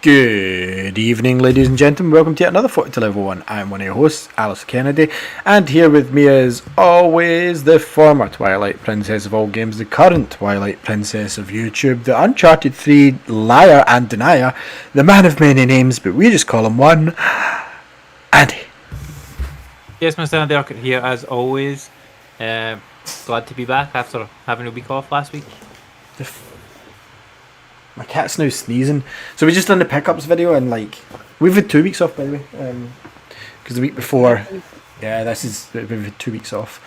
Good evening, ladies and gentlemen. Welcome to yet another 40 to Level 1. I'm one of your hosts, Alice Kennedy, and here with me is always the former Twilight Princess of all games, the current Twilight Princess of YouTube, the Uncharted 3 liar and denier, the man of many names, but we just call him one, Andy. Yes, Mr. Andy Urquhart here as always. Glad to be back after having a week off last week. My cat's now sneezing. So we just done the pickups video and we've had 2 weeks off by the way. Because the week before, we've had 2 weeks off.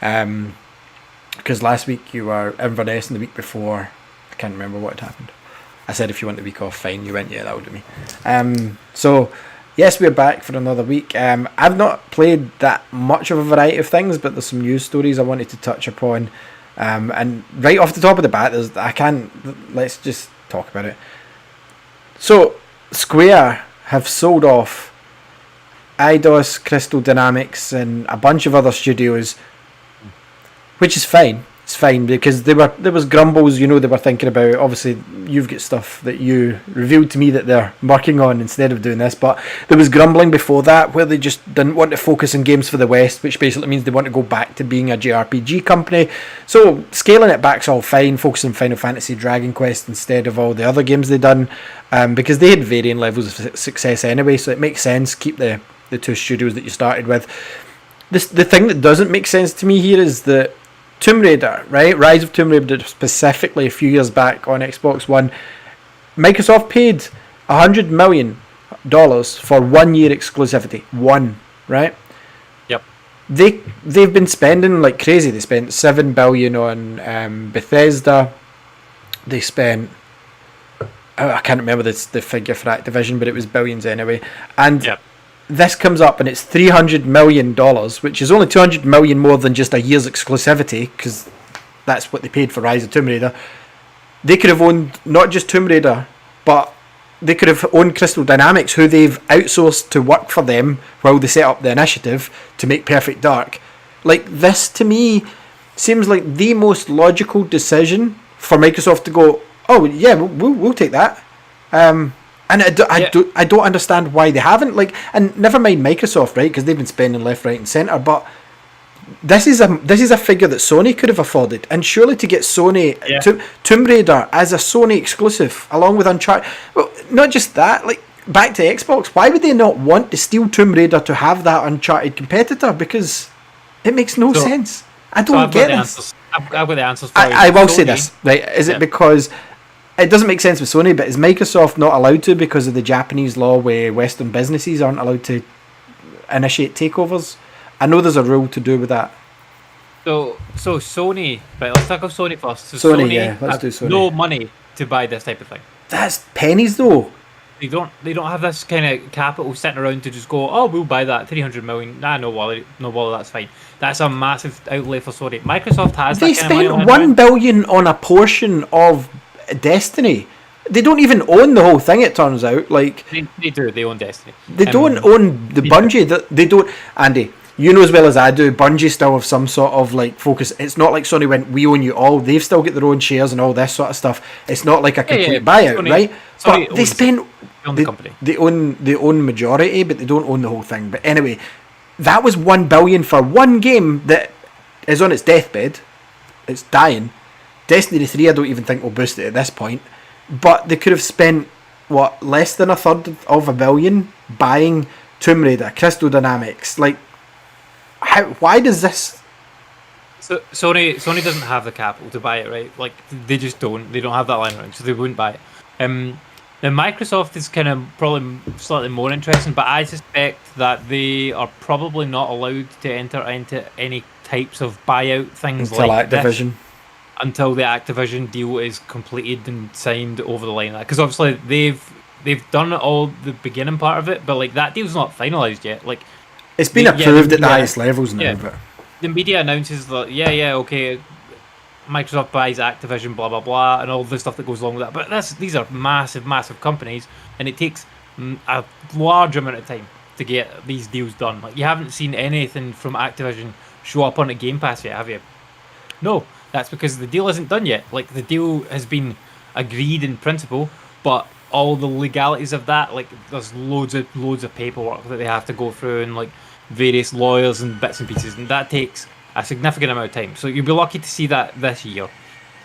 Because last week you were Inverness and the week before, I can't remember what had happened. I said if you want the week off, fine. You went, yeah, that would do me. So yes, we're back for another week. I've not played that much of a variety of things, but there's some news stories I wanted to touch upon. And right off the top of the bat, let's just talk about it. So Square have sold off Eidos, Crystal Dynamics and a bunch of other studios, which is fine. It's fine because there was grumbles, they were thinking about, obviously you've got stuff that you revealed to me that they're working on instead of doing this, but there was grumbling before that where they just didn't want to focus on games for the West, which basically means they want to go back to being a JRPG company. So scaling it back's all fine, focusing on Final Fantasy, Dragon Quest instead of all the other games they've done, because they had varying levels of success anyway, so it makes sense, keep the two studios that you started with. The thing that doesn't make sense to me here is that Tomb Raider, right? Rise of Tomb Raider specifically a few years back on Xbox One. Microsoft paid $100 million for 1 year exclusivity. Right? Yep. They've been spending like crazy. They spent $7 billion on Bethesda. They spent, I can't remember the figure for Activision, but it was billions anyway. And yep. This comes up and it's $300 million, which is only $200 million more than just a year's exclusivity, because that's what they paid for Rise of Tomb Raider. They could have owned not just Tomb Raider, but they could have owned Crystal Dynamics, who they've outsourced to work for them while they set up the initiative to make Perfect Dark. This to me seems like the most logical decision for Microsoft to go, oh yeah, we'll take that. And I don't understand why they haven't. And never mind Microsoft, right? Because they've been spending left, right, and centre. But this is a figure that Sony could have afforded, and surely to get Sony Tomb Raider as a Sony exclusive along with Uncharted. Well, not just that. Back to Xbox. Why would they not want to steal Tomb Raider to have that Uncharted competitor? Because it makes no sense. I don't get this. I've got the answers for you. I will say this, right? Is it because it doesn't make sense with Sony, but is Microsoft not allowed to because of the Japanese law where Western businesses aren't allowed to initiate takeovers? I know there's a rule to do with that. So Sony, right, let's talk about Sony first. So Sony let's do Sony. No money to buy this type of thing. That's pennies though. They don't have this kind of capital sitting around to just go, oh, we'll buy that $300 million. Nah, no bother, that's fine. That's a massive outlay for Sony. Microsoft has they that kind of money. They spent $1 billion on a portion of Destiny. They don't even own the whole thing, it turns out. They do. They own Destiny. They don't own the Bungie. They don't. Andy, you know as well as I do, Bungie still have some sort of focus. It's not like Sony went, we own you all. They've still got their own shares and all this sort of stuff. It's not like a complete buyout, Sony, right? Sony but they spend. The company. They own majority, but they don't own the whole thing. But anyway, that was $1 billion for one game that is on its deathbed. It's dying. Destiny 3 I don't even think will boost it at this point, but they could have spent less than a third of $1 billion buying Tomb Raider, Crystal Dynamics. Why does this? So Sony doesn't have the capital to buy it, right? They just don't. They don't have that line around, so they wouldn't buy it. Now Microsoft is kind of probably slightly more interesting, but I suspect that they are probably not allowed to enter into any types of buyout things until like Activision. Until the Activision deal is completed and signed over the line. Because obviously they've done all the beginning part of it, but that deal's not finalised yet. It's been approved at the highest levels now. But the media announces that okay, Microsoft buys Activision, blah blah blah, and all the stuff that goes along with that. But these are massive companies, and it takes a large amount of time to get these deals done. You haven't seen anything from Activision show up on a Game Pass yet, have you? No, that's because the deal isn't done yet. The deal has been agreed in principle, but all the legalities of that, like there's loads of paperwork that they have to go through, and like various lawyers and bits and pieces, and that takes a significant amount of time. So you'll be lucky to see that this year.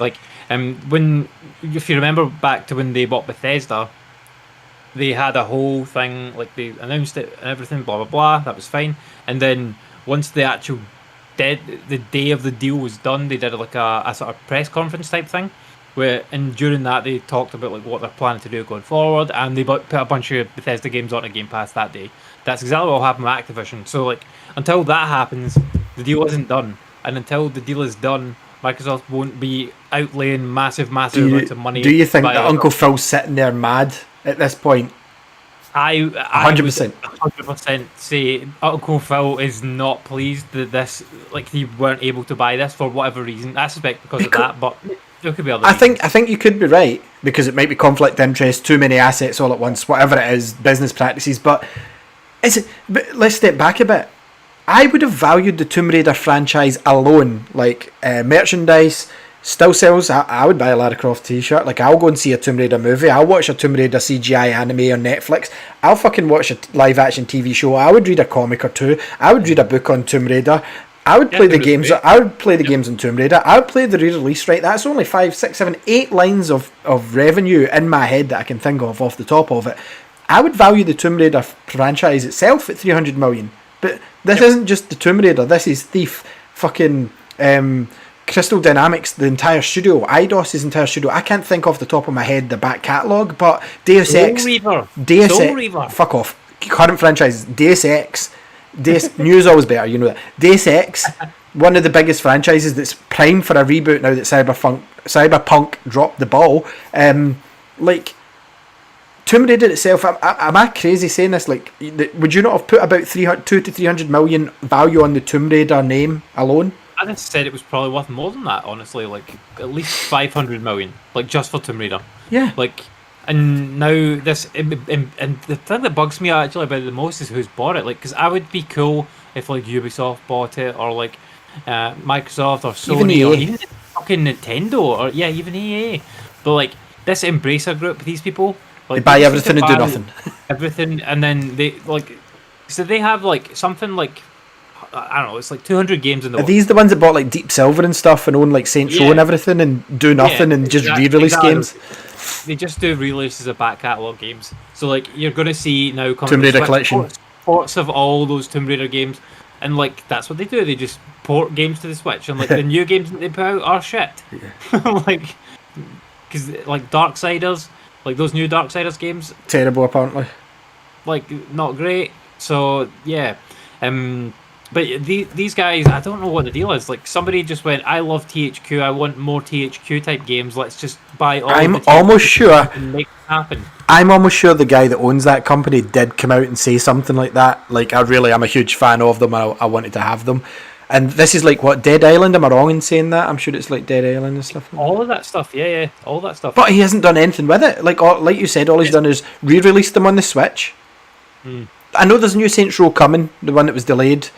Like, when, if you remember back to when they bought Bethesda, they had a whole thing, like they announced it and everything, blah blah blah. That was fine. And then once the actual the day of the deal was done, they did like a sort of press conference type thing, where, and during that they talked about like what they're planning to do going forward, and they put a bunch of Bethesda games on a Game Pass that day. That's exactly what happened with Activision. So like, until that happens, the deal isn't done, and until the deal is done, Microsoft won't be outlaying massive amounts of money. Do you think that Uncle Phil's sitting there mad at this point? I 100%. 100% say Uncle Phil is not pleased that this, like, he weren't able to buy this for whatever reason. I suspect because of that, but there could be other reasons. I think you could be right, because it might be conflict of interest, too many assets all at once, whatever it is, business practices. But let's step back a bit. I would have valued the Tomb Raider franchise alone, like merchandise. Still sells. I would buy a Lara Croft t-shirt. Like, I'll go and see a Tomb Raider movie. I'll watch a Tomb Raider CGI anime on Netflix. I'll fucking watch a live action TV show. I would read a comic or two. I would read a book on Tomb Raider. I would play the games. I would play the games on Tomb Raider. I would play the re-release. Right, that's only 5, 6, 7, 8 lines of revenue in my head that I can think of off the top of it. I would value the Tomb Raider franchise itself at 300 million. But this isn't just the Tomb Raider. This is Thief, fucking Crystal Dynamics, the entire studio, Eidos' entire studio. I can't think off the top of my head the back catalogue, but Deus Ex, fuck off. Current franchise, Deus Ex, News always better, you know that. Deus Ex, one of the biggest franchises that's primed for a reboot now that Cyberpunk dropped the ball. Like, Tomb Raider itself, am I crazy saying this? Like, would you not have put about 200 to 300 million value on the Tomb Raider name alone? I just said it was probably worth more than that, honestly. Like, at least 500 million, like, just for Tomb Raider. Yeah. Like, and now this, and the thing that bugs me actually about it the most is who's bought it. Like, because I would be cool if, like, Ubisoft bought it, or like Microsoft, or Sony, or even fucking Nintendo, or even EA. But like, this Embracer group, these people, like, they buy everything and do nothing. Everything, and then they, like, so they have like something like, I don't know, it's like 200 games in the. Are these the ones that bought like Deep Silver and stuff and own like Saints Row and everything and do nothing and just re-release games? They just do releases of back catalogue games. So like, you're going to see now coming Tomb Raider Collection ports of all those Tomb Raider games, and like, that's what they do. They just port games to the Switch, and like the new games that they put out are shit. Like, because like Darksiders, like those new Darksiders games, terrible apparently. Like, not great. So yeah. But these guys, I don't know what the deal is. Like, somebody just went, I love THQ, I want more THQ type games, let's just buy all I'm of the almost sure and make it happen. I'm almost sure the guy that owns that company did come out and say something like that. Like, I'm a huge fan of them, I wanted to have them. And this is like, what, Dead Island? Am I wrong in saying that? I'm sure it's like Dead Island and stuff. All of that stuff, yeah, all that stuff. But he hasn't done anything with it. Like you said, all he's done is re-released them on the Switch. I know there's a new Saints Row coming, the one that was delayed,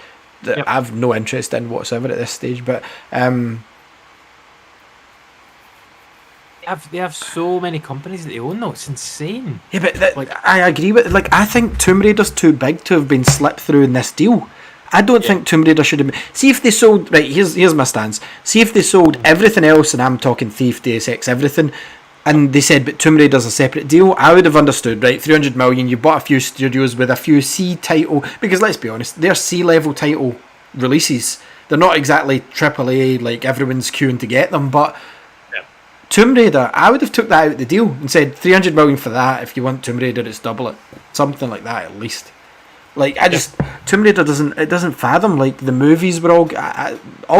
that I have no interest in whatsoever at this stage, but they have so many companies that they own though, it's insane. Yeah, but like, I agree with, like, I think Tomb Raider's too big to have been slipped through in this deal. I don't think Tomb Raider should have been. See if they sold, right, here's my stance. See if they sold everything else, and I'm talking Thief, Deus Ex, everything, and they said, but Tomb Raider's a separate deal, I would have understood, right? 300 million, you bought a few studios with a few C title, because let's be honest, they're C-level title releases. They're not exactly AAA, like everyone's queuing to get them, but Tomb Raider, I would have took that out of the deal and said 300 million for that. If you want Tomb Raider, it's double it. Something like that at least. Like, Tomb Raider doesn't fathom, like, the movies were all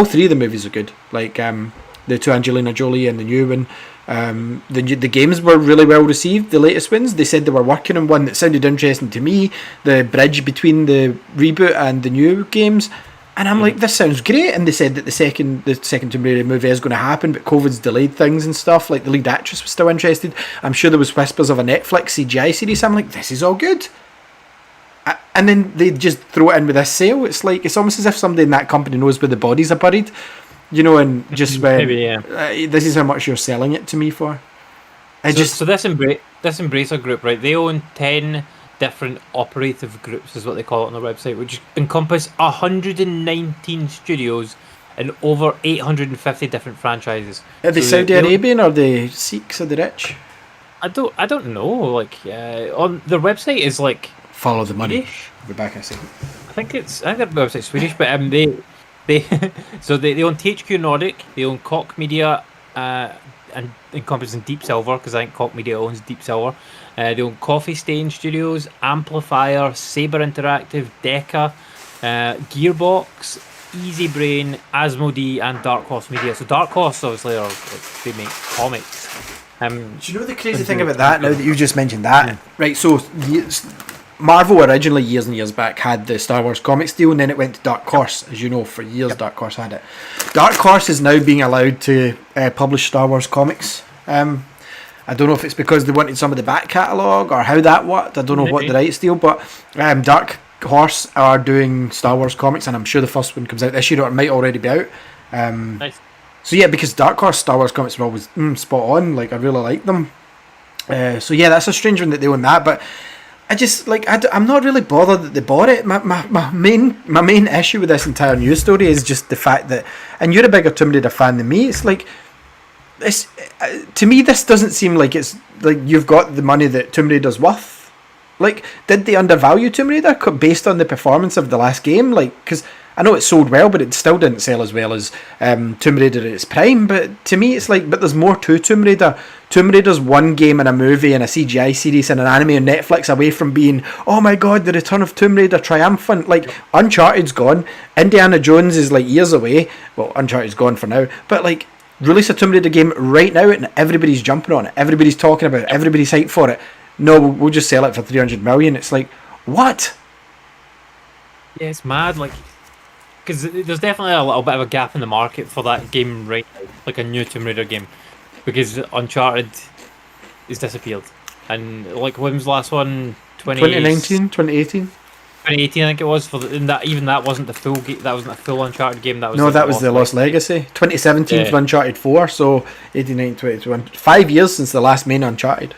three of the movies are good. Like, the two Angelina Jolie and the new one. The games were really well received, the latest ones. They said they were working on one that sounded interesting to me, the bridge between the reboot and the new games, and I'm like, this sounds great. And they said that the second Tomb Raider movie is going to happen, but COVID's delayed things and stuff. Like, the lead actress was still interested. I'm sure there was whispers of a Netflix CGI series. I'm like, this is all good. And then they just throw it in with this sale. It's like, it's almost as if somebody in that company knows where the bodies are buried. You know, and just went, maybe, this is how much you're selling it to me for. So this Embracer group, right? They own 10 different operative groups, is what they call it on their website, which encompass 119 studios and over 850 different franchises. Are they Saudi Arabian or the Sikhs? Are they rich? I don't know. Like on their website is like follow the money. Swedish. Rebecca said. I think their website's Swedish, but they so they own THQ Nordic, they own Koch Media, and encompassing Deep Silver, because I think Koch Media owns Deep Silver. They own Coffee Stain Studios, Amplifier, Saber Interactive, Decca, Gearbox, Easy Brain, Asmodee, and Dark Horse Media. So Dark Horse obviously they make comics. Do you know the crazy thing about that? Now that you just mentioned that, right? So Marvel originally, years and years back, had the Star Wars comics deal, and then it went to Dark Horse. As you know, for years Dark Horse had it. Dark Horse is now being allowed to publish Star Wars comics. I don't know if it's because they wanted some of the back catalogue or how that worked. I don't know what the rights deal, but Dark Horse are doing Star Wars comics, and I'm sure the first one comes out this year, or it might already be out. Nice. So yeah, because Dark Horse Star Wars comics were always spot on. Like, I really like them. So yeah, that's a strange one that they own that, but I just I'm not really bothered that they bought it. My main issue with this entire news story is just the fact that, and you're a bigger Tomb Raider fan than me. It's like this to me. This doesn't seem like it's like you've got the money that Tomb Raider's worth. Like, did they undervalue Tomb Raider based on the performance of the last game? Like, because I know it sold well, but it still didn't sell as well as Tomb Raider at its prime. But to me, it's like, but there's more to Tomb Raider. Tomb Raider's one game and a movie and a CGI series and an anime on Netflix away from being, oh my god, the return of Tomb Raider triumphant. Like, Uncharted's gone. Indiana Jones is like years away. Well, Uncharted's gone for now. But like, release a Tomb Raider game right now and everybody's jumping on it. Everybody's talking about it. Everybody's hyped for it. No, we'll just sell it for 300 million. It's like, what? Yeah, it's mad. Like, because there's definitely a little bit of a gap in the market for that game right now, like a new Tomb Raider game, because Uncharted is disappeared. And like, when was the last one? 2019, 2018. 2018, I think it was. Even that wasn't the full game. That wasn't a full Uncharted game. That was that was the Lost Legacy. 2017 for Uncharted 4. So 18, 19, 20, 21. 5 years since the last main Uncharted.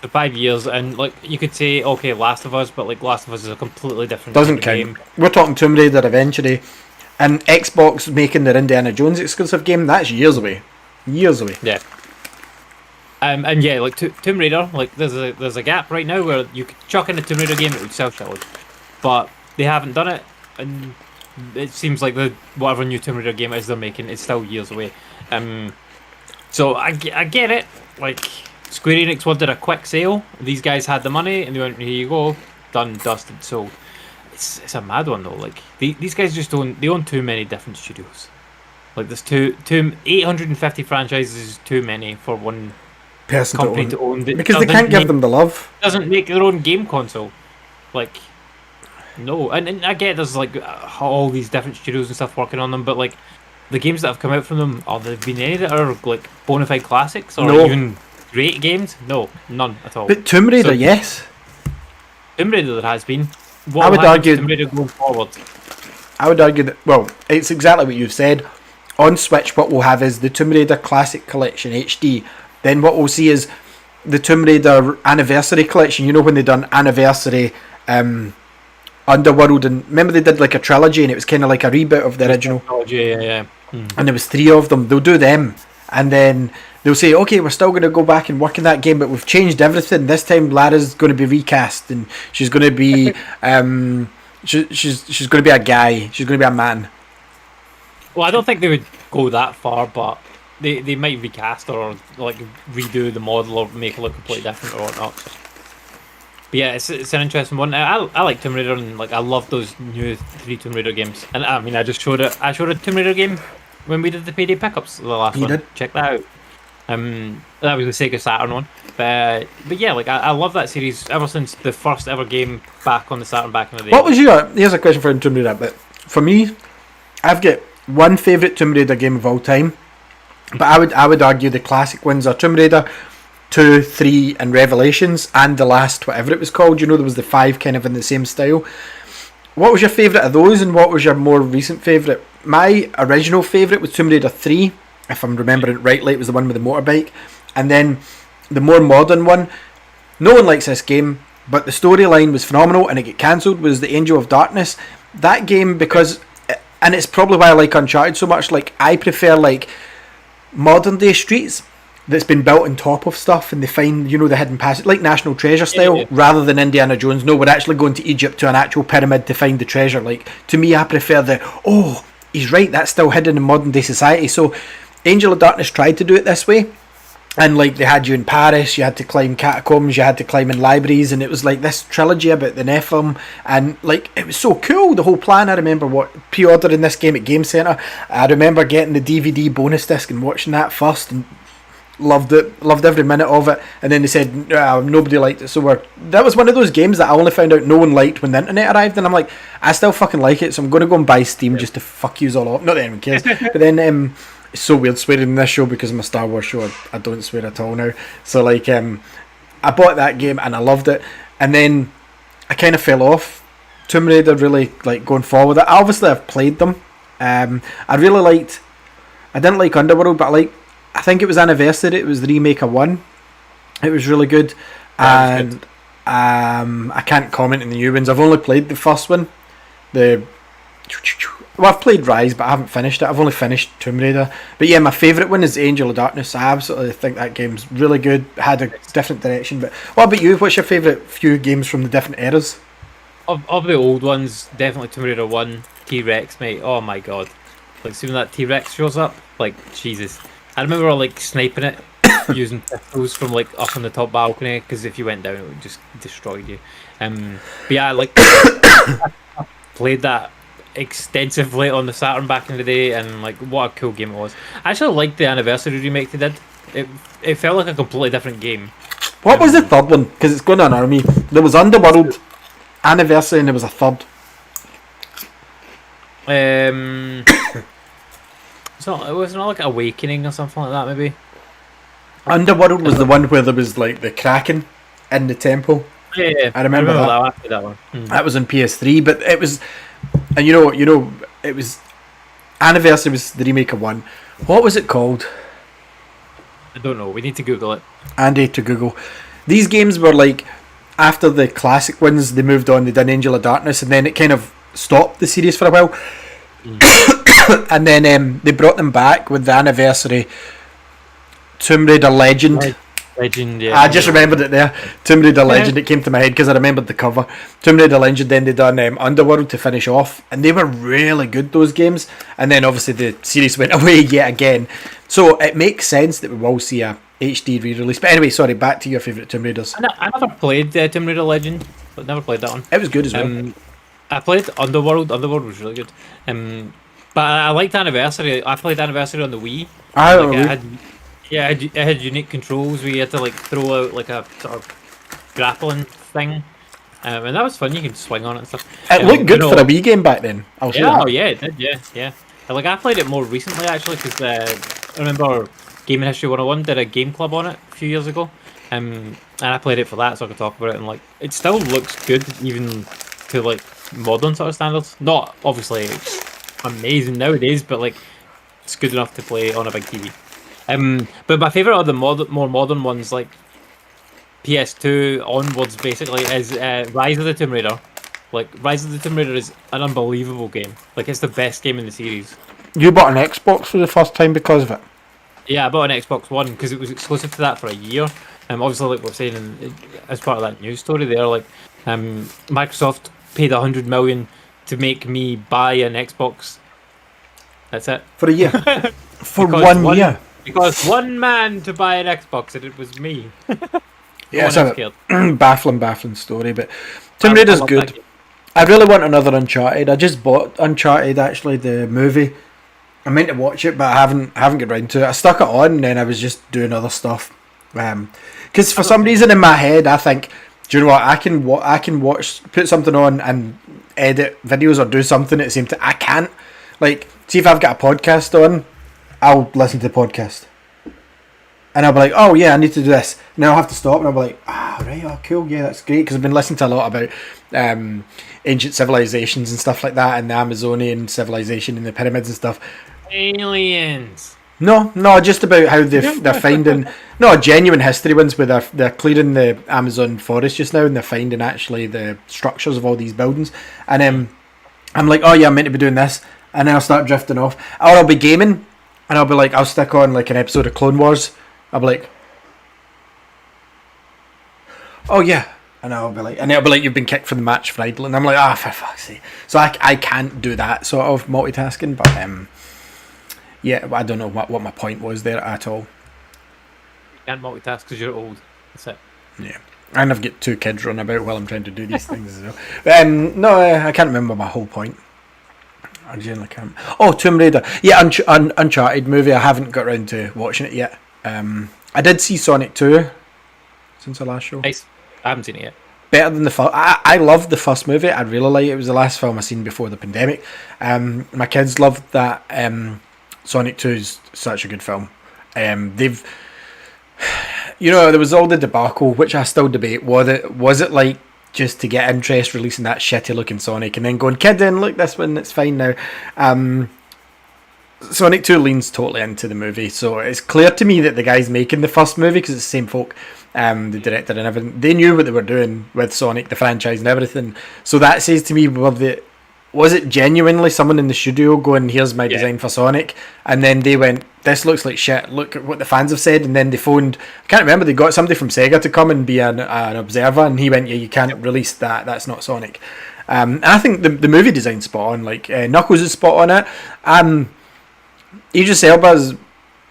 5 years, and like, you could say, okay, Last of Us, but like, Last of Us is a completely different doesn't count game. We're talking Tomb Raider eventually, and Xbox making their Indiana Jones exclusive game, that's years away. Yeah. And yeah, like Tomb Raider, like there's a gap right now where you could chuck in a Tomb Raider game, it would sell shitloads, but they haven't done it, and it seems like whatever new Tomb Raider game it is they're making is still years away. So I get it, like, Square Enix wanted a quick sale. These guys had the money, and they went, "Here you go, done, dusted." So it's a mad one though. Like, these guys just own too many different studios. Like, there's 850 franchises is too many for one person company to own. Because they can't give them the love. Doesn't make their own game console. Like, no, and I get there's like all these different studios and stuff working on them, but like, the games that have come out from them, are there been any that are like bona fide classics or even great games? No, none at all. But Tomb Raider, yes. Tomb Raider there has been. I would argue Tomb Raider going forward. I would argue that, well, it's exactly what you've said. On Switch, what we'll have is the Tomb Raider Classic Collection HD. Then what we'll see is the Tomb Raider Anniversary Collection. You know, when they done Anniversary, Underworld, and remember they did like a trilogy, and it was kind of like a reboot of the original. Yeah. And there was 3 of them. They'll do them, and then they'll say, okay, we're still going to go back and work in that game, but we've changed everything. This time Lara's going to be recast, and she's going to be she's going to be a guy. She's going to be a man. Well, I don't think they would go that far, but they might recast or like redo the model or make it look completely different or whatnot. But yeah, it's an interesting one. I like Tomb Raider, and like, I love those new 3 Tomb Raider games. And I mean, I showed a Tomb Raider game when we did the Payday pickups, the last one. Did? Check that out. That was the Sega Saturn one. But yeah, like, I love that series ever since the first ever game back on the Saturn back in the day. What was here's a question for Tomb Raider, but for me, I've got one favourite Tomb Raider game of all time, but I would argue the classic ones are Tomb Raider 2, 3 and Revelations, and the last, whatever it was called. You know, there was the 5 kind of in the same style. What was your favourite of those, and what was your more recent favourite? My original favourite was Tomb Raider 3, if I'm remembering it rightly. It was the one with the motorbike. And then the more modern one. No one likes this game, but the storyline was phenomenal, and it got cancelled. Was the Angel of Darkness? That game, because, and it's probably why I like Uncharted so much. Like, I prefer like modern day streets that's been built on top of stuff, and they find, you know, the hidden passage, like National Treasure style, rather than Indiana Jones. No, we're actually going to Egypt to an actual pyramid to find the treasure. Like, to me, I prefer he's right, that's still hidden in modern day society. So Angel of Darkness tried to do it this way, and like they had you in Paris, you had to climb catacombs, you had to climb in libraries, and it was like this trilogy about the Nephilim, and like it was so cool, the whole plan. I remember pre-ordering this game at Game Centre. I remember getting the DVD bonus disc and watching that first, and loved every minute of it. And then they said nobody liked it, so that was one of those games that I only found out no one liked when the internet arrived, and I'm like, I still fucking like it, so I'm going to go and buy Steam just to fuck yous all up. Not that anyone cares. But then it's so weird swearing in this show because I'm a Star Wars show. I don't swear at all now. So like I bought that game and I loved it, and then I kind of fell off Tomb Raider, really like going forward. Obviously I've played them. I didn't like Underworld, but I think it was Anniversary. It was the remake of 1. It was really good. And good. I can't comment on the new ones. I've only played the first one. I've played Rise, but I haven't finished it. I've only finished Tomb Raider. But yeah, my favourite one is Angel of Darkness. I absolutely think that game's really good. It had a different direction. But what about you? What's your favourite few games from the different eras? Of the old ones, definitely Tomb Raider 1, T-Rex, mate. Oh my god. Like, see when that T-Rex shows up? Like, Jesus. I remember like sniping it using pistols from like up on the top balcony, because if you went down it would just destroy you. But yeah, I played that extensively on the Saturn back in the day, and like what a cool game it was. I actually liked the Anniversary remake they did. It felt like a completely different game. What was the third one? Because it's going on Army. There was Underworld, Anniversary, and there was a third. It was not like Awakening or something like that, maybe. Underworld was the one where there was like the Kraken in the temple. Yeah, I remember that one. That was on PS3, but it was, and you know, it was Anniversary was the remake of 1. What was it called? I don't know. We need to Google it. Andy to Google. These games were like, after the classic ones, they moved on. They done Angel of Darkness, and then it kind of stopped the series for a while. And then they brought them back with the Anniversary Tomb Raider Legend. Yeah. I just remembered it there. Tomb Raider Legend. It came to my head because I remembered the cover. Tomb Raider Legend. Then they done Underworld to finish off, and they were really good, those games. And then obviously the series went away yet again. So it makes sense that we will see a HD re-release. But anyway, sorry. Back to your favourite Tomb Raiders. I never played Tomb Raider Legend, but never played that one. It was good as well. I played Underworld. Underworld was really good. But I liked Anniversary. I played Anniversary on the Wii. It had unique controls where you had to like throw out like a sort of grappling thing, and that was fun. You could swing on it and stuff. It looked good for a Wii game back then. It did. Yeah. Like I played it more recently actually, because I remember Gaming History 101 did a game club on it a few years ago, and I played it for that, so I could talk about it. And like, it still looks good even to like modern sort of standards. Not obviously amazing nowadays, but like it's good enough to play on a big TV. But my favourite of the more modern ones, like PS2 onwards, basically, is Rise of the Tomb Raider. Like, Rise of the Tomb Raider is an unbelievable game. Like, it's the best game in the series. You bought an Xbox for the first time because of it? Yeah, I bought an Xbox One because it was exclusive to that for a year. Obviously, like we're saying as part of that news story there, like Microsoft paid $100 million to make me buy an Xbox. That's it. For a year? For one year? Because one man to buy an Xbox, and it was me. Yeah, it's a baffling story, but Tomb Raider's good. I really want another Uncharted. I just bought Uncharted, actually, the movie. I meant to watch it, but I haven't got round to it. I stuck it on, and then I was just doing other stuff. Because for some reason in my head, I think, do you know what? I can watch, put something on and edit videos or do something at the same time. I can't. Like, see if I've got a podcast on, I'll listen to the podcast. And I'll be like, oh yeah, I need to do this. And then I'll have to stop and I'll be like, right, oh cool, yeah, that's great. Because I've been listening to a lot about ancient civilizations and stuff like that, and the Amazonian civilization and the pyramids and stuff. Aliens. No, just about how they're finding genuine history ones where they're clearing the Amazon forest just now and they're finding actually the structures of all these buildings. And I'm like, oh yeah, I'm meant to be doing this, and then I'll start drifting off, or I'll be gaming, and I'll be like, I'll stick on like an episode of Clone Wars. I'll be like, oh yeah, and it'll be like you've been kicked from the match for idling. I'm like, ah, for fuck's sake. So I can't do that sort of multitasking, but yeah, I don't know what my point was there at all. You can't multitask because you're old. That's it. Yeah, and I've got 2 kids running about while I'm trying to do these things as well. No, I can't remember my whole point. I genuinely can't. Oh, Tomb Raider. Yeah, Uncharted movie. I haven't got around to watching it yet. I did see Sonic 2 since the last show. Nice. I haven't seen it yet. Better than the first. I loved the first movie. I really liked it. It was the last film I seen before the pandemic. My kids loved that. Sonic 2 is such a good film. They've, there was all the debacle, which I still debate. Was it like just to get interest, releasing that shitty looking Sonic, and then going, kid, in look this one, it's fine now. Sonic 2 leans totally into the movie, so it's clear to me that the guys making the first movie, because it's the same folk, the director and everything, they knew what they were doing with Sonic, the franchise and everything. So that says to me, was it genuinely someone in the studio going, here's my design for Sonic, and then they went, this looks like shit, look at what the fans have said, and then they phoned, I can't remember, they got somebody from Sega to come and be an observer, and he went, yeah, you can't release that, that's not Sonic. And I think the movie design's spot on, like Knuckles is spot on it. Idris Elba's,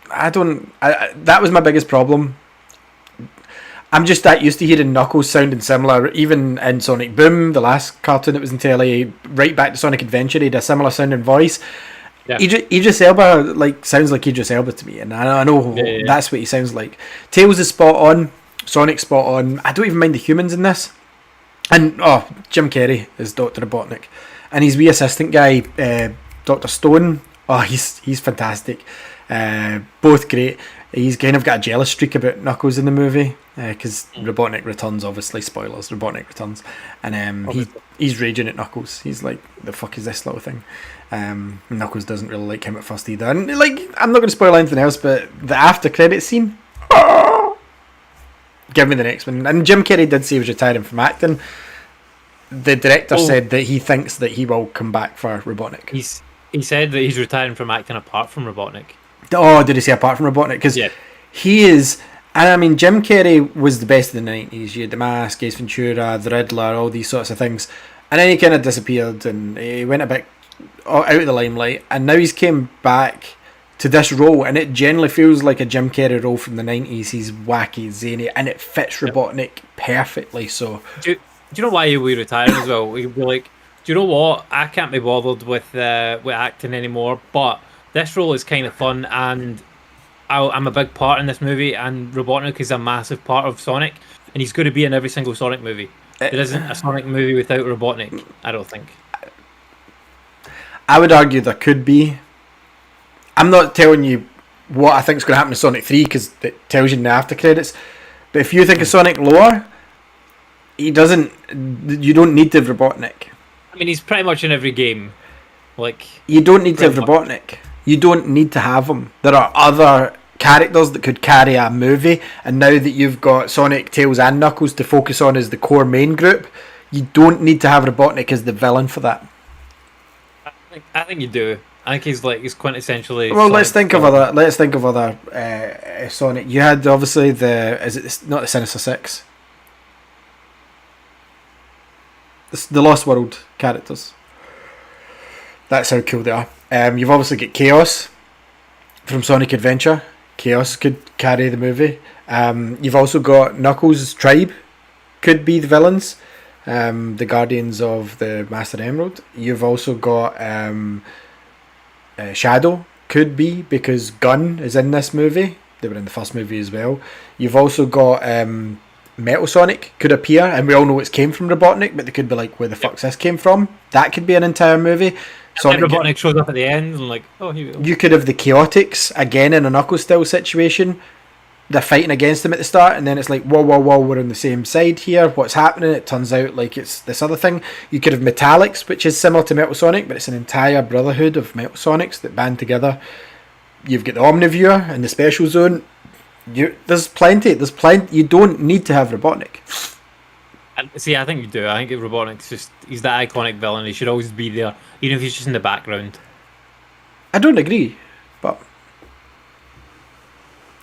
that was my biggest problem. I'm just that used to hearing Knuckles sounding similar, even in Sonic Boom, the last cartoon that was in telly, right back to Sonic Adventure, he had a similar sounding voice. Yeah. Idris Elba sounds like Idris Elba to me, and I know that's what he sounds like. Tails is spot on, Sonic's spot on. I don't even mind the humans in this. And Jim Carrey is Dr. Robotnik, and his wee assistant guy, Dr. Stone. Oh, he's fantastic. Both great. He's kind of got a jealous streak about Knuckles in the movie because Robotnik returns, obviously. Spoilers, Robotnik returns. And he's raging at Knuckles. He's like, the fuck is this little thing? Knuckles doesn't really like him at first either. And I'm not going to spoil anything else, but the after credit scene, give me the next one. And Jim Carrey did say he was retiring from acting. The director said that he thinks that he will come back for Robotnik. He said that he's retiring from acting apart from Robotnik. Oh, did he say apart from Robotnik? Because he is, and I mean, Jim Carrey was the best in the 90s. You had The Mask, Ace Ventura, The Riddler, all these sorts of things. And then he kind of disappeared and he went a bit out of the limelight. And now he's came back to this role, and it generally feels like a Jim Carrey role from the 90s. He's wacky, zany, and it fits Robotnik perfectly. So, do you know why he'll be retiring as well? He'll be like, do you know what? I can't be bothered with acting anymore, but this role is kind of fun, and I'm a big part in this movie, and Robotnik is a massive part of Sonic, and he's going to be in every single Sonic movie. There isn't a Sonic movie without Robotnik, I don't think. I would argue there could be. I'm not telling you what I think is going to happen to Sonic 3, because it tells you in the after credits, but if you think of Sonic lore, you don't need to have Robotnik. I mean, he's pretty much in every game. You don't need to have Robotnik. You don't need to have him. There are other characters that could carry a movie, and now that you've got Sonic, Tails and Knuckles to focus on as the core main group, you don't need to have Robotnik as the villain for that. I think you do. I think he's quintessentially. Well, let's think of other Sonic. You had obviously not the Sinister Six? The Lost World characters. That's how cool they are. You've obviously got Chaos from Sonic Adventure. Chaos could carry the movie. You've also got Knuckles' tribe could be the villains. The Guardians of the Master Emerald. You've also got Shadow could be, because Gun is in this movie. They were in the first movie as well. You've also got Metal Sonic could appear, and we all know it's came from Robotnik, but they could be like, where the fuck's this came from? That could be an entire movie. Sonic Robotnik shows up at the end and here we go. You could have the Chaotix again in a Knuckles style situation. They're fighting against him at the start, and then it's like, whoa, we're on the same side here. What's happening? It turns out like it's this other thing. You could have Metallics, which is similar to Metal Sonic, but it's an entire brotherhood of Metal Sonics that band together. you've got the Omniviewer and the Special Zone. There's plenty. You don't need to have Robotnik. See, I think you do. I think Robotnik's he's that iconic villain. He should always be there, even if he's just in the background. I don't agree, but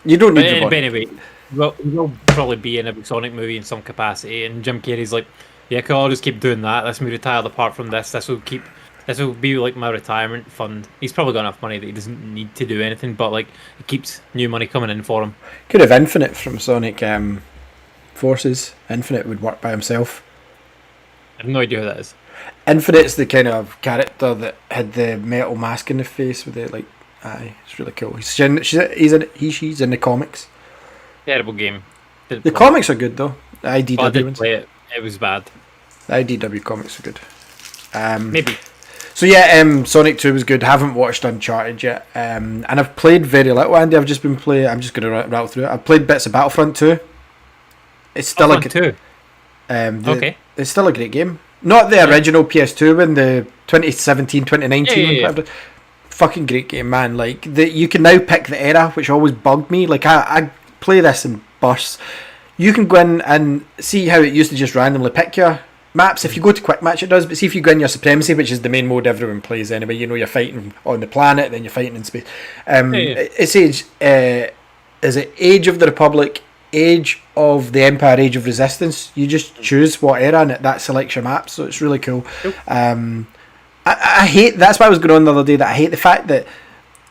you don't need Robotnik. But anyway, he'll probably be in a Sonic movie in some capacity, and Jim Carrey's like, yeah, cool, I'll just keep doing that. Let's me retired apart from this. This will be like my retirement fund. He's probably got enough money that he doesn't need to do anything, but like it keeps new money coming in for him. Could have Infinite from Sonic Forces. Infinite would work by himself. I have no idea who that is. Infinite's the kind of character that had the metal mask in the face with it, like, aye, it's really cool. She's in the comics. Terrible game. The comics are good though. The IDW I didn't ones. play it. It was bad. The IDW comics are good. Maybe. So yeah, Sonic 2 was good. Haven't watched Uncharted yet, and I've played very little. Andy, I've just been playing. I'm just going to rattle through it. I've played bits of Battlefront 2. It's still okay. It's still a great game. Not the original PS2 one, the 2017, 2019 one. Fucking great game, man. Like you can now pick the era, which always bugged me. Like I play this in bursts. You can go in and see how it used to just randomly pick your maps. If you go to quick match, it does. But see if you go in your supremacy, which is the main mode everyone plays anyway. You know, you're fighting on the planet, then you're fighting in space. It's is it Age of the Republic, Age of the Empire, Age of Resistance. You just choose what era and that selects your map, so it's really cool. I hate, that's why I was going on the other day, that I hate the fact that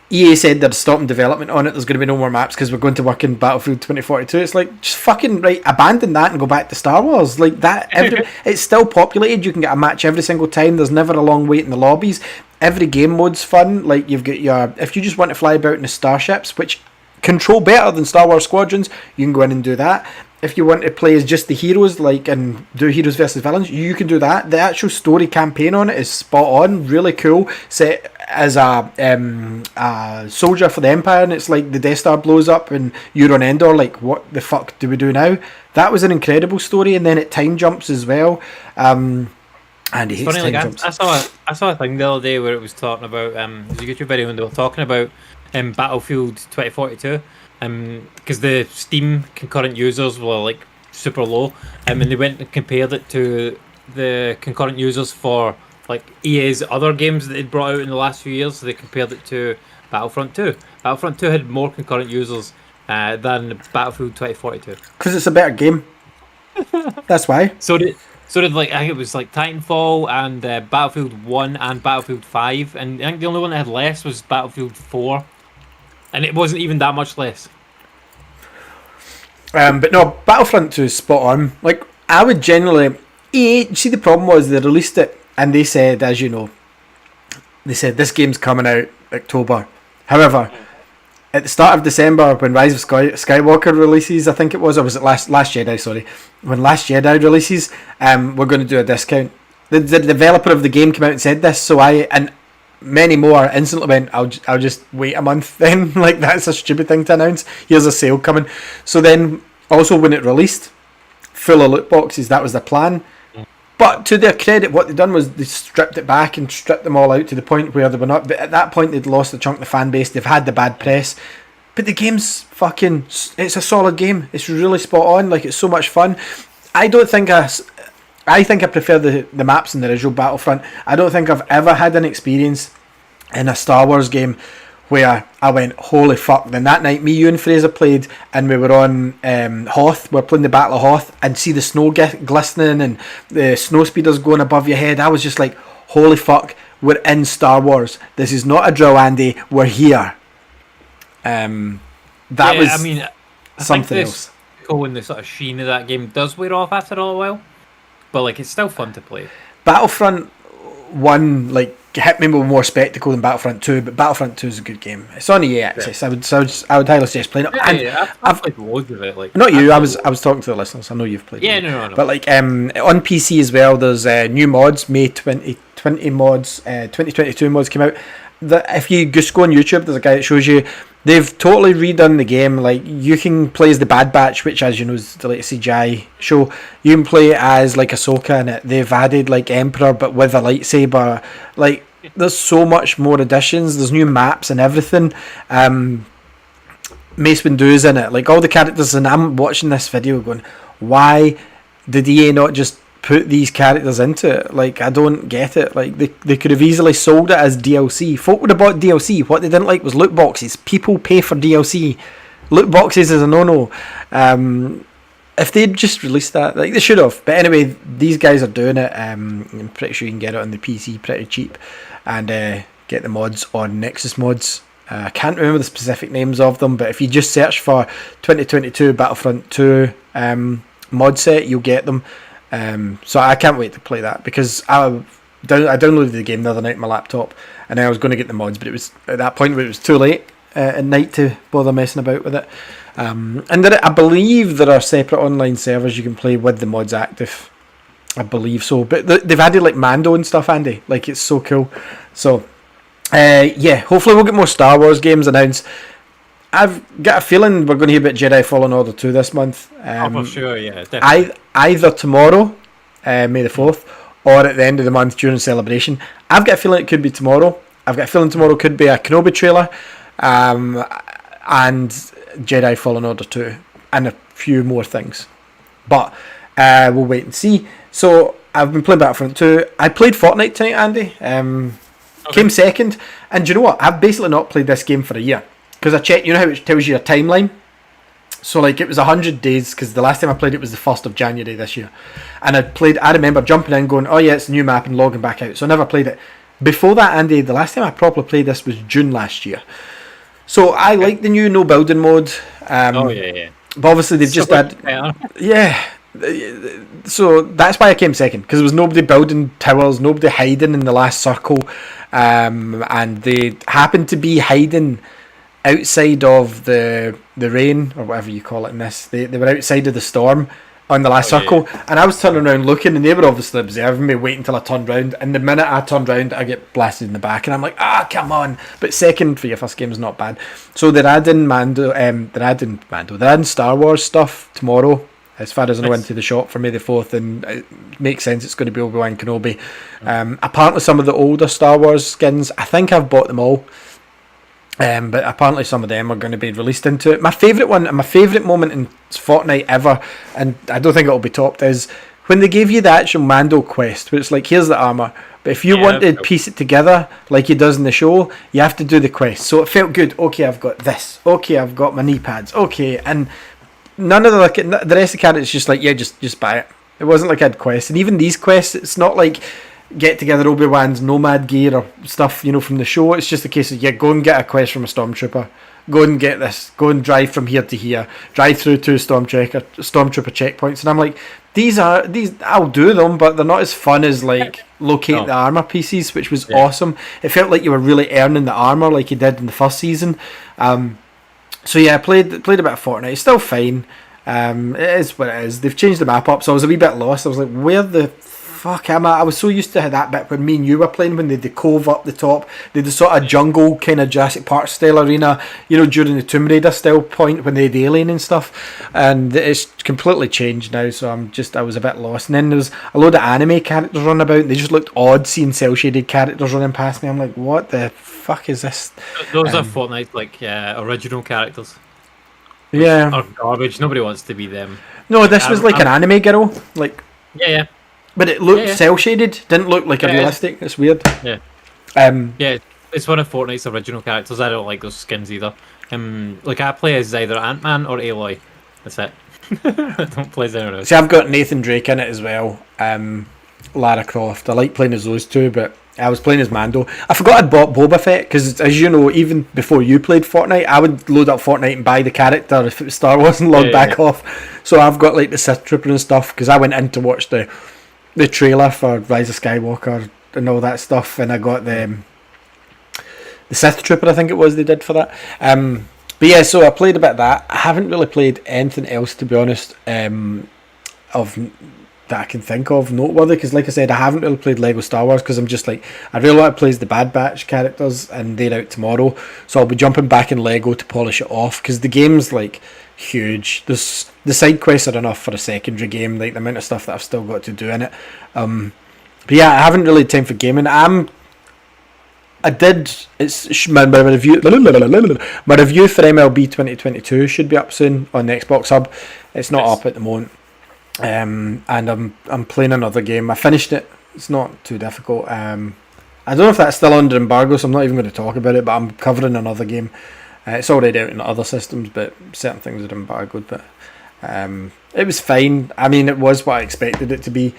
EA said they're stopping development on it, there's going to be no more maps because we're going to work in Battlefield 2042. It's like, just fucking abandon that and go back to Star Wars. Like that, it's still populated, you can get a match every single time, there's never a long wait in the lobbies, every game mode's fun. Like you've got if you just want to fly about in the starships, which control better than Star Wars Squadrons, you can go in and do that. If you want to play as just the heroes, like, and do heroes versus villains, you can do that. The actual story campaign on it is spot on, really cool. Set as a soldier for the Empire, and it's like the Death Star blows up and you're on Endor, like, what the fuck do we do now? That was an incredible story, and then it time jumps as well. And he hates time jumps. I saw a thing the other day where it was talking about, it was a YouTube video, and they were talking about Battlefield 2042. Because the Steam concurrent users were like super low, and they went and compared it to the concurrent users for like EA's other games that they'd brought out in the last few years. So they compared it to Battlefront 2. Battlefront 2 had more concurrent users than Battlefield 2042. Because it's a better game. That's why. So did like, I think it was like Titanfall and Battlefield 1 and Battlefield 5, and I think the only one that had less was Battlefield 4. And it wasn't even that much less. But no, Battlefront 2 is spot on. Like, I would generally... EA, see, the problem was they released it, and they said, as you know, they said, this game's coming out October. However, at the start of December, when Rise of Skywalker releases, I think it was, or was it Last Jedi, sorry. When Last Jedi releases, we're going to do a discount. The developer of the game came out and said this, and many more instantly went, I'll just wait a month then. Like, that's a stupid thing to announce. Here's a sale coming. So then, also when it released, full of loot boxes, that was the plan. But to their credit, what they'd done was they stripped it back and stripped them all out to the point where they were not. But at that point, they'd lost a chunk of the fan base. They've had the bad press. But the game's fucking... It's a solid game. It's really spot on. Like, it's so much fun. I think I prefer the maps in the original Battlefront. I don't think I've ever had an experience in a Star Wars game where I went, holy fuck. Then that night, me, you and Fraser played, and we were on Hoth. We were playing the Battle of Hoth, and see the snow glistening and the snow speeders going above your head. I was just like, holy fuck, we're in Star Wars. This is not a drill, Andy. We're here. I something else. Cool, and the sort of sheen of that game does wear off after a while. But like, it's still fun to play. Battlefront 1 like hit me with more spectacle than Battlefront 2, but Battlefront 2 is a good game. It's on EA access. Yeah. I would highly suggest playing it. I've played loads of it. Like, not you. I was talking to the listeners. I know you've played. Yeah, it. No. But like on PC as well, there's new mods. May 2020 mods, 2022 mods came out. If you just go on YouTube, there's a guy that shows you. They've totally redone the game. Like, you can play as the Bad Batch, which, as you know, is the latest CGI show. You can play as like Ahsoka in it. They've added like Emperor, but with a lightsaber. Like, there's so much more additions. There's new maps and everything. Mace Windu's in it, like all the characters, and I'm watching this video going, why did EA not just put these characters into it? Like, I don't get it. Like, they could have easily sold it as DLC. Folk would have bought DLC. What they didn't like was loot boxes. People pay for DLC. Loot boxes is a no-no. If they'd just released that, like, they should have. But anyway, these guys are doing it. I'm pretty sure you can get it on the PC pretty cheap, and get the mods on Nexus Mods. I can't remember the specific names of them, but if you just search for 2022 Battlefront 2 mod set, you'll get them. So I can't wait to play that, because I downloaded the game the other night on my laptop, and I was going to get the mods, but it was at that point where it was too late at night to bother messing about with it. And I believe there are separate online servers you can play with the mods active. I believe so, but they've added like Mando and stuff, Andy. Like, it's so cool. So yeah, hopefully we'll get more Star Wars games announced. I've got a feeling we're going to hear about Jedi Fallen Order 2 this month. For sure, yeah, definitely. Either tomorrow, May the 4th, or at the end of the month during Celebration. I've got a feeling it could be tomorrow. I've got a feeling tomorrow could be a Kenobi trailer, and Jedi Fallen Order 2, and a few more things. But we'll wait and see. So I've been playing Battlefront 2. I played Fortnite tonight, Andy. Came second, and do you know what? I've basically not played this game for a year, because I checked. You know how it tells you a timeline. So like, it was 100 days, because the last time I played it was the 1st of January this year, and I remember jumping in, going, oh yeah, it's a new map, and logging back out. So I never played it. Before that, Andy, the last time I properly played this was June last year. So I like the new no building mode. Yeah. But obviously they've just had, yeah. So that's why I came second, because there was nobody building towers, nobody hiding in the last circle, and they happened to be hiding outside of the rain, or whatever you call it in this. They were outside of the storm on the last circle, and I was turning around looking, and they were obviously observing me, waiting until I turned round, and the minute I turned round, I get blasted in the back, and I'm like, come on. But second for your first game is not bad. So they're adding they're adding Star Wars stuff tomorrow, as far as I know, into the shop for May the 4th, and it makes sense it's going to be Obi-Wan Kenobi. Apparently some of the older Star Wars skins, I think I've bought them all, but apparently some of them are going to be released into it. My favourite one, and my favourite moment in Fortnite ever, and I don't think it'll be topped, is when they gave you the actual Mando quest, where it's like, here's the armour, but if you want to piece it together like he does in the show, you have to do the quest. So it felt good. Okay, I've got this. Okay, I've got my knee pads. Okay, and none of the rest of the characters just like, yeah, just buy it. It wasn't like I had quests, and even these quests, it's not like get together Obi-Wan's nomad gear or stuff, you know, from the show. It's just a case of, yeah, go and get a quest from a stormtrooper, go and get this, go and drive from here to here, drive through 2 stormtrooper checkpoints, and I'm like, these I'll do them, but they're not as fun as like locate the armor pieces, which was awesome. It felt like you were really earning the armor like you did in the first season. So yeah, I played a bit of Fortnite. It's still fine. It is what it is. They've changed the map up, so I was a wee bit lost. I was like, where the fuck am I? I was so used to that bit when me and you were playing, when they had the cove up the top, they had the sort of jungle kind of Jurassic Park style arena, you know, during the Tomb Raider style point when they had Alien and stuff, and it's completely changed now, so I was a bit lost. And then there was a load of anime characters running about, and they just looked odd seeing cel shaded characters running past me. I'm like, what the fuck is this? Those are Fortnite like original characters. Yeah, are garbage. Nobody wants to be them. No, this was like an anime girl, like yeah. But it looked cel shaded. Didn't look like a realistic. It's weird. Yeah. It's one of Fortnite's original characters. I don't like those skins either. Like I play as either Ant-Man or Aloy. That's it. I don't play as anyone else. See, I've got Nathan Drake in it as well. Lara Croft. I like playing as those two, but I was playing as Mando. I forgot I'd bought Boba Fett, because as you know, even before you played Fortnite, I would load up Fortnite and buy the character if it was Star Wars and log back off. So I've got like the Sith Trooper and stuff, because I went in to watch the trailer for Rise of Skywalker and all that stuff, and I got the Sith Trooper, I think it was, they did for that. But yeah, so I played a bit of that. I haven't really played anything else, to be honest, of that I can think of noteworthy, because like I said, I haven't really played Lego Star Wars, because I'm just like, I really want to play as the Bad Batch characters, and they're out tomorrow, so I'll be jumping back in Lego to polish it off, because the game's like huge. The side quests are enough for a secondary game, like the amount of stuff that I've still got to do in it. But yeah, I haven't really had time for gaming. I'm I did. My review. My review for MLB 2022 should be up soon on the Xbox Hub. It's not up at the moment, and I'm playing another game. I finished it. It's not too difficult. I don't know if that's still under embargo, so I'm not even going to talk about it. But I'm covering another game. It's already out in other systems, but certain things are embargoed. But it was fine. I mean, it was what I expected it to be.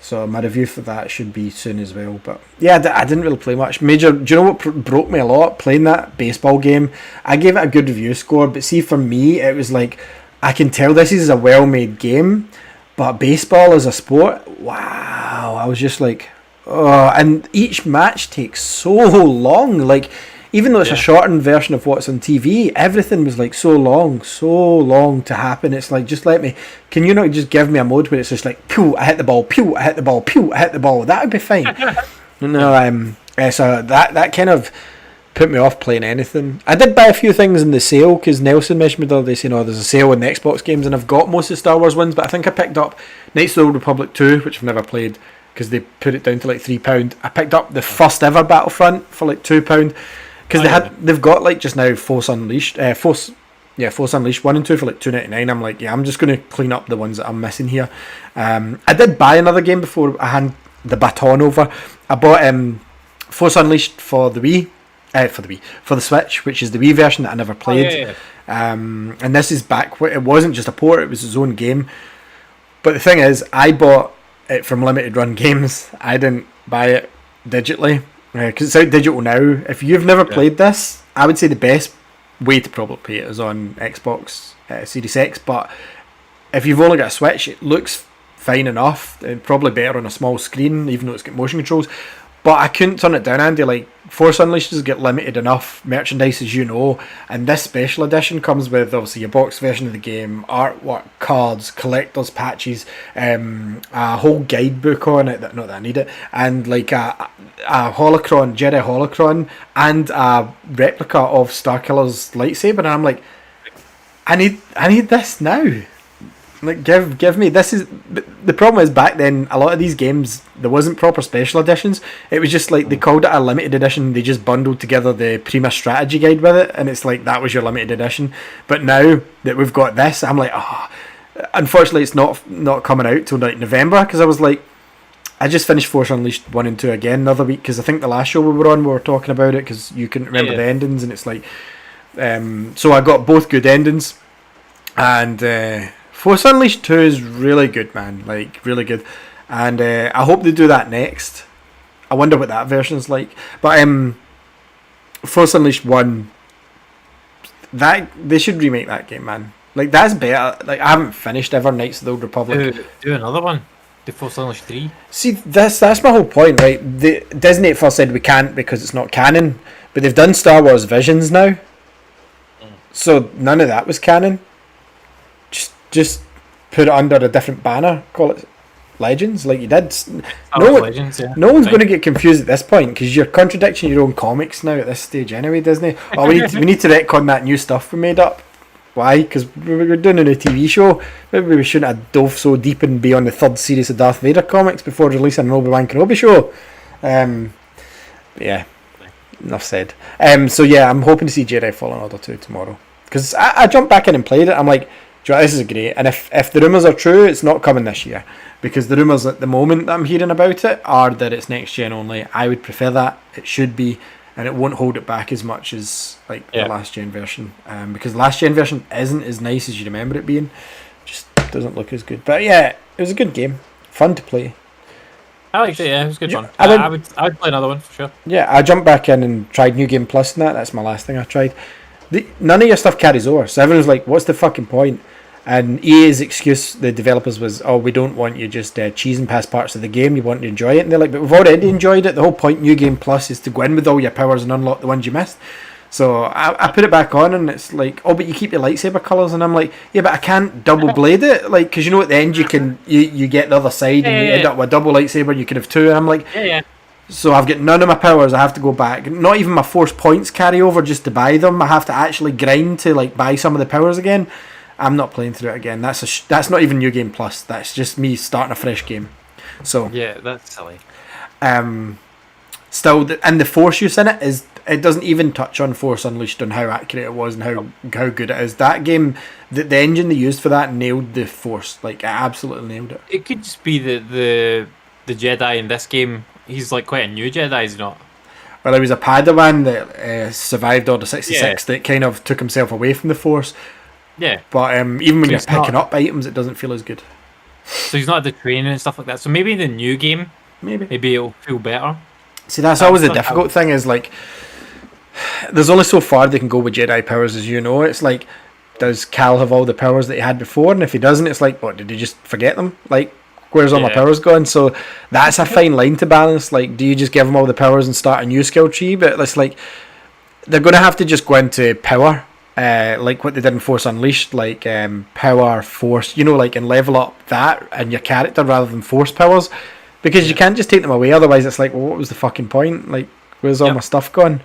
So my review for that should be soon as well. But yeah, I didn't really play much. Do you know what broke me a lot? Playing that baseball game, I gave it a good review score, but see, for me, it was like, I can tell this is a well-made game, but baseball as a sport, wow, I was just like, oh, and each match takes so long, like, even though it's a shortened version of what's on TV, everything was like so long to happen. It's like, just can you not just give me a mode where it's just like, pew, I hit the ball, pew, I hit the ball, pew, I hit the ball. That would be fine. No, so that kind of put me off playing anything. I did buy a few things in the sale, because Nelson mentioned me the other day saying, there's a sale on the Xbox games, and I've got most of the Star Wars ones, but I think I picked up Knights of the Old Republic 2, which I've never played, because they put it down to like £3. I picked up the first ever Battlefront for like £2. Because they've got like just now Force Unleashed, Force Unleashed 1 and 2 for like $2.99. I'm like, I'm just going to clean up the ones that I'm missing here. I did buy another game before I hand the baton over. I bought Force Unleashed for the Wii, for the Switch, which is the Wii version that I never played. And this is back. It wasn't just a port; it was its own game. But the thing is, I bought it from Limited Run Games. I didn't buy it digitally. Because it's out digital now. If you've never played this, I would say the best way to probably play it is on Xbox Series X. But if you've only got a Switch, it looks fine enough. Probably better on a small screen, even though it's got motion controls. But I couldn't turn it down, Andy. Like, Force Unleashed has got limited enough merchandise, as you know, and this special edition comes with obviously a box version of the game, artwork, cards, collector's patches, a whole guidebook on it. Not that I need it, and like a holocron, Jedi holocron, and a replica of Starkiller's lightsaber. And I'm like, I need this now. Like, give me this. Is the problem is, back then a lot of these games, there wasn't proper special editions. It was just like they called it a limited edition. They just bundled together the Prima strategy guide with it, and it's like that was your limited edition. But now that we've got this, I'm like, unfortunately it's not coming out till like November, because I was like, I just finished Force Unleashed 1 and 2 again another week, because I think the last show we were on, we were talking about it because you couldn't remember the endings, and it's like, so I got both good endings, and Force Unleashed 2 is really good, man. Like, really good. And I hope they do that next. I wonder what that version's like. But Force Unleashed 1, they should remake that game, man. Like, that's better. Like, I haven't finished ever Knights of the Old Republic. Do another one. Do Force Unleashed 3. See, that's my whole point, right? Disney at first said we can't because it's not canon. But they've done Star Wars Visions now. So none of that was canon. Just put it under a different banner, call it Legends, like you did. No one's going to get confused at this point, because you're contradicting your own comics now at this stage anyway, Disney. Oh, we need to retcon that new stuff we made up. Why? Because we're doing a new TV show. Maybe we shouldn't have dove so deep and be on the third series of Darth Vader comics before releasing an Obi-Wan Kenobi show. Yeah, enough said. So yeah, I'm hoping to see Jedi Fallen Order 2 tomorrow, because I jumped back in and played it. I'm like, this is great, and if the rumours are true, it's not coming this year, because the rumours at the moment that I'm hearing about it are that it's next gen only. I would prefer that. It should be, and it won't hold it back as much as like the last gen version, because the last gen version isn't as nice as you remember it being. Just doesn't look as good. But yeah, it was a good game, fun to play. I liked it. Yeah, it was good fun. I would play another one for sure. Yeah, I jumped back in and tried New Game Plus and that's my last thing I tried. None of your stuff carries over, so everyone's like, what's the fucking point? And EA's excuse, the developers, was, we don't want you just cheesing past parts of the game, you want to enjoy it. And they're like, but we've already enjoyed it. The whole point New Game Plus is to go in with all your powers and unlock the ones you missed. So I put it back on, and it's like, but you keep your lightsaber colours, and I'm like, yeah, but I can't double blade it, like, because at the end you get the other side, and you end up with a double lightsaber, you can have two, and I'm like, so I've got none of my powers, I have to go back, not even my force points carry over just to buy them, I have to actually grind to like buy some of the powers again. I'm not playing through it again. That's not even New Game Plus. That's just me starting a fresh game. So yeah, that's silly. still, and the Force use in it doesn't even touch on Force Unleashed and how accurate it was and how good it is. That game, the engine they used for that nailed the Force. Like, it absolutely nailed it. It could just be the Jedi in this game. He's like quite a new Jedi, is he not? Well, he was a Padawan that survived Order 66 that kind of took himself away from the Force. Yeah. But even when you're He's picking not. up items, it doesn't feel as good. So he's not the training and stuff like that. So maybe in the new game, Maybe it'll feel better. See, that's always the difficult thing is, like, there's only so far they can go with Jedi powers, as you know. It's like, does Cal have all the powers that he had before? And if he doesn't, it's like, what, did he just forget them? Like, where's all my powers gone? So that's a fine line to balance. Like, do you just give him all the powers and start a new skill tree? But it's like, they're going to have to just go into power, like what they did in Force Unleashed, like power, force, like, and level up that and your character rather than force powers. Because you can't just take them away, otherwise it's like, well, what was the fucking point? Like, where's all my stuff gone?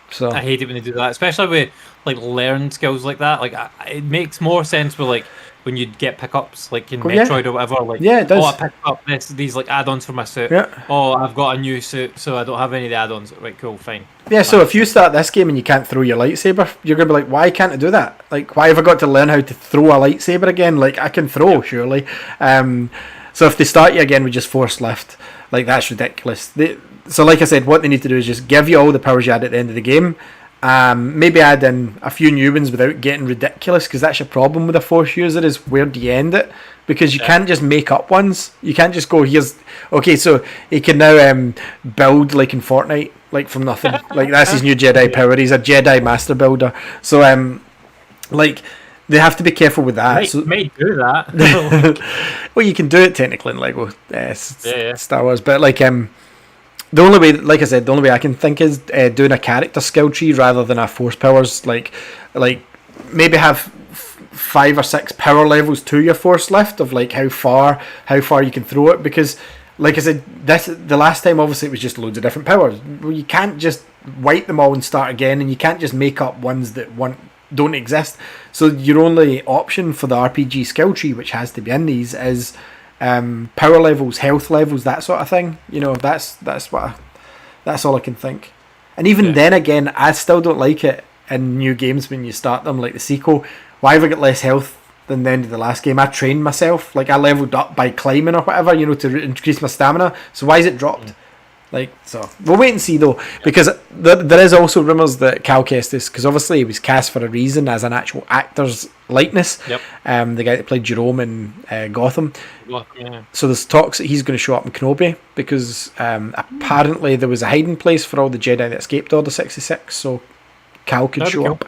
So I hate it when they do that, especially with like learned skills like that. Like, it makes more sense with like when you get pickups, like in Metroid or whatever. Like, it does. Oh, I picked up these like add-ons for my suit. Yeah. Oh, I've got a new suit, so I don't have any of the add-ons. Right, cool, fine. Yeah, so if you start this game and you can't throw your lightsaber, you're going to be like, why can't I do that? Like, why have I got to learn how to throw a lightsaber again? Like, I can throw, surely. So if they start you again with just force lift, like, that's ridiculous. So like I said, what they need to do is just give you all the powers you had at the end of the game. Maybe add in a few new ones without getting ridiculous, because that's your problem with a force user, is where do you end it? Because you can't just make up ones. You can't just go, okay, so he can now build like in Fortnite, like from nothing. Like, that's his new Jedi power. He's a Jedi master builder. So like, they have to be careful with that. May do that. Well, you can do it technically in Lego Star Wars, but like the only way, like I said, the only way I can think is doing a character skill tree rather than a force powers. Like maybe have 5 or 6 power levels to your force lift of like how far you can throw it. Because, like I said, the last time obviously it was just loads of different powers. Well, you can't just wipe them all and start again, and you can't just make up ones that don't exist. So your only option for the RPG skill tree, which has to be in these, is power levels, health levels, that sort of thing. That's all I can think. And even then again, I still don't like it in new games when you start them, like the sequel. Why have I got less health than the end of the last game? I trained myself, like I leveled up by climbing or whatever, to increase my stamina. So why is it dropped? Like, so we'll wait and see though, because there is also rumours that Cal Kestis, because obviously he was cast for a reason as an actual actor's likeness. Yep. The guy that played Jerome in Gotham. Yeah. So there's talks that he's going to show up in Kenobi, because apparently there was a hiding place for all the Jedi that escaped Order 66. So Cal could show up,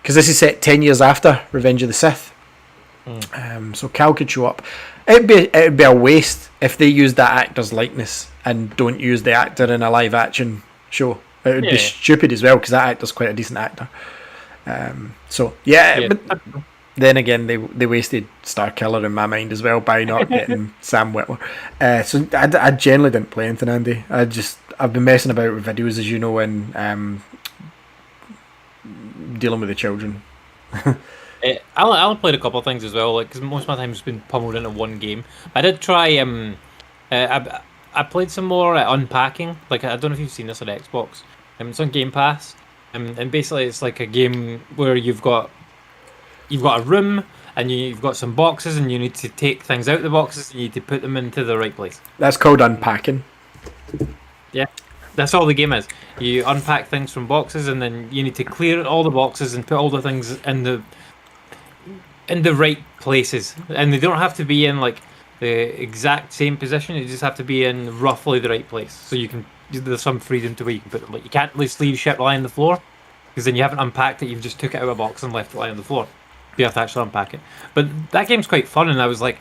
because this is set 10 years after Revenge of the Sith. So Cal could show up. It'd be a waste if they used that actor's likeness and don't use the actor in a live action show. It would be stupid as well, because that actor's quite a decent actor. But then again, they wasted Starkiller in my mind as well by not getting Sam Witwer. So I generally didn't play anything, Andy. I've been messing about with videos, as you know, and dealing with the children. I only played a couple of things as well, like, because most of my time has been pummeled into one game. I did try. I played some more Unpacking. Like, I don't know if you've seen this on Xbox. It's on Game Pass, and basically it's like a game where you've got a room and you've got some boxes, and you need to take things out of the boxes and you need to put them into the right place. That's called Unpacking. Yeah. That's all the game is. You unpack things from boxes, and then you need to clear all the boxes and put all the things in the right places. And they don't have to be in like the exact same position. You just have to be in roughly the right place. So there's some freedom to where you can put them. Like, you can't just leave shit lying on the floor, because then you haven't unpacked it. You've just took it out of a box and left it lying on the floor. You have to actually unpack it. But that game's quite fun, and I was like,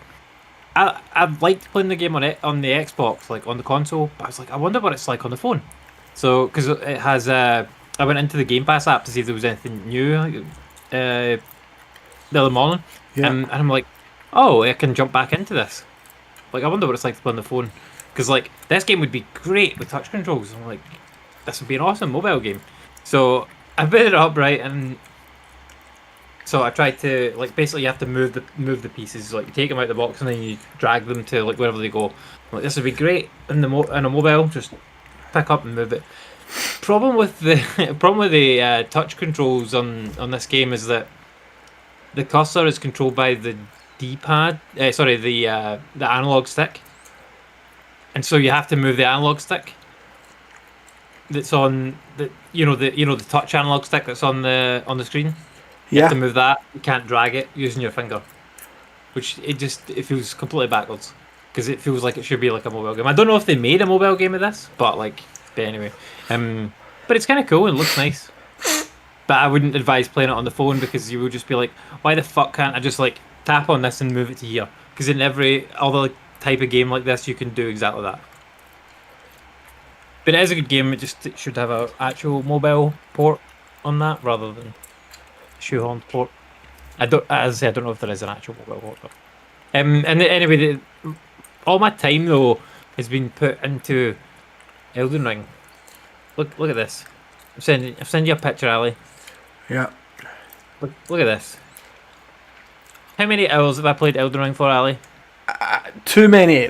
I liked playing the game on the Xbox, like on the console, but I was like, I wonder what it's like on the phone. So, because it has, I went into the Game Pass app to see if there was anything new the other morning, and I'm like, oh, I can jump back into this. Like, I wonder what it's like to play on the phone, because like this game would be great with touch controls. I'm like, this would be an awesome mobile game. So I put it up, right, and so I tried to, like, basically you have to move the pieces. Like, you take them out of the box and then you drag them to like wherever they go. I'm like, this would be great in a mobile. Just pick up and move it. Problem with the touch controls on this game is that the cursor is controlled by the D-pad. The analog stick, and so you have to move the analog stick. That's on the the touch analog stick that's on the screen. You have to move that. You can't drag it using your finger, which it feels completely backwards because it feels like it should be like a mobile game. I don't know if they made a mobile game of this, but anyway, but it's kind of cool and looks nice. But I wouldn't advise playing it on the phone because you would just be like, why the fuck can't I just like tap on this and move it to here? Because in every other type of game like this, you can do exactly that. But it is a good game. It should have an actual mobile port on that rather than shoehorned port. I don't know if there is an actual mobile port. But. And anyway, all my time though has been put into Elden Ring. Look at this. I've sent you a picture, Ali. Yeah. Look at this. How many hours have I played Elden Ring for, Ali? Too many.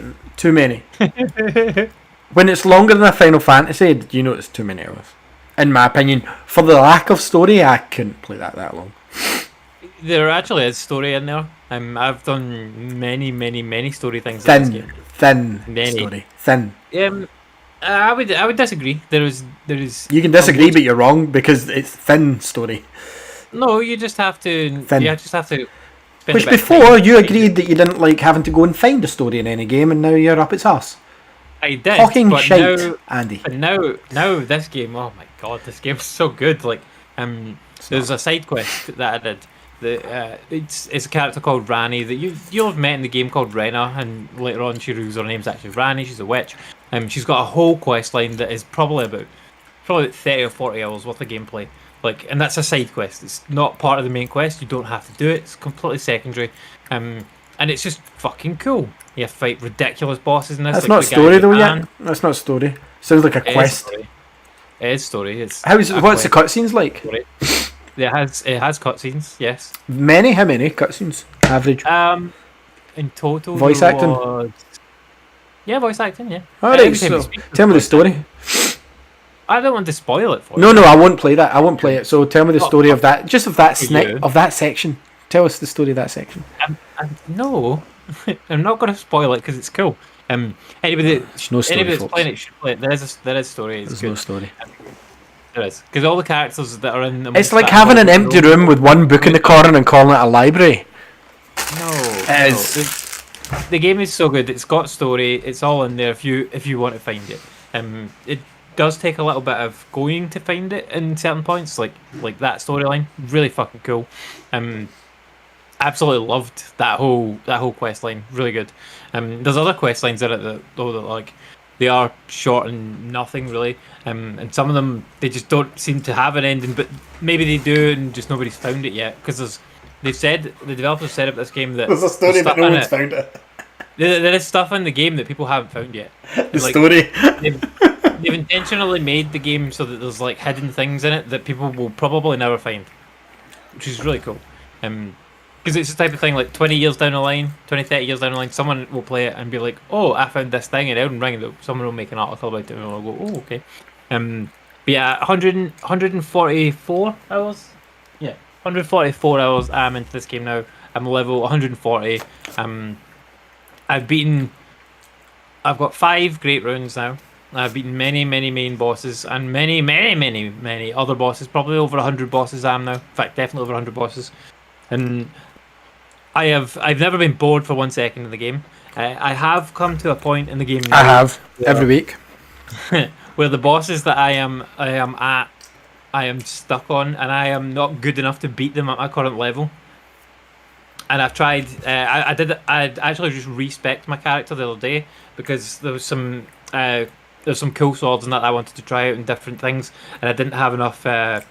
When it's longer than a Final Fantasy, you know it's too many hours. In my opinion, for the lack of story, I couldn't play that long. There actually is story in there. I've done many story things in this game. Thin. I would disagree. There is. You can disagree, but you're wrong because it's thin story. No, you just have to. Thin. You just have to. Which before you agreed that you didn't like having to go and find a story in any game, and now you're up its arse. I did. Talking but shite, now, Andy. But now this game. Oh my god, this game is so good. Like, there's a side quest that I did. It's a character called Rani that you'll have met in the game called Rena, and later on she reveals her name's actually Rani. She's a witch. She's got a whole quest line that is probably about 30 or 40 hours worth of gameplay. Like, and that's a side quest. It's not part of the main quest. You don't have to do it. It's completely secondary. And it's just fucking cool. You fight ridiculous bosses in this. That's not story though yet. That's not story. Sounds like a quest. It is story. What's the cutscenes like? Story. It has cutscenes. Yes. Many? How many cutscenes? Average. In total. Voice acting. Yeah, voice acting. Yeah. Alright, so tell me the story. I don't want to spoil it for you. No, I won't play that. I won't play it. So tell me the story of that. Just of that of that section. Tell us the story of that section. No, I'm not going to spoil it because it's cool. Anybody that's playing it should play it. There is story. There's no story. There is, because all the characters that are in. It's like having an empty room with one book in the corner and calling it a library. No, it is. The game is so good. It's got story. It's all in there if you want to find it. It does take a little bit of going to find it in certain points, like that storyline. Really fucking cool. Absolutely loved that whole quest line. Really good. There's other quest lines in it that they are short and nothing really. And some of them they just don't seem to have an ending, but maybe they do, and just nobody's found it yet. Because the developers said up this game that there's a story but no one's found it. There is stuff in the game that people haven't found yet. The story. They've intentionally made the game so that there's like hidden things in it that people will probably never find, which is really cool. Because it's the type of thing like 20 years down the line, 20, 30 years down the line, someone will play it and be like, oh, I found this thing in Elden Ring, and someone will make an article about it and we'll go, oh, okay. But yeah, 144 hours? Yeah, 144 hours I'm into this game now. I'm level 140. I've got 5 great rounds now. I've beaten many main bosses and many other bosses. Probably over 100 bosses I am now. In fact, definitely over 100 bosses. And I've never been bored for 1 second in the game. I have come to a point in the game now. I have every week. Where the bosses that I am stuck on, and I am not good enough to beat them at my current level. And I've tried. I actually just respec'd my character the other day because there was some cool swords and that I wanted to try out in different things, and I didn't have enough I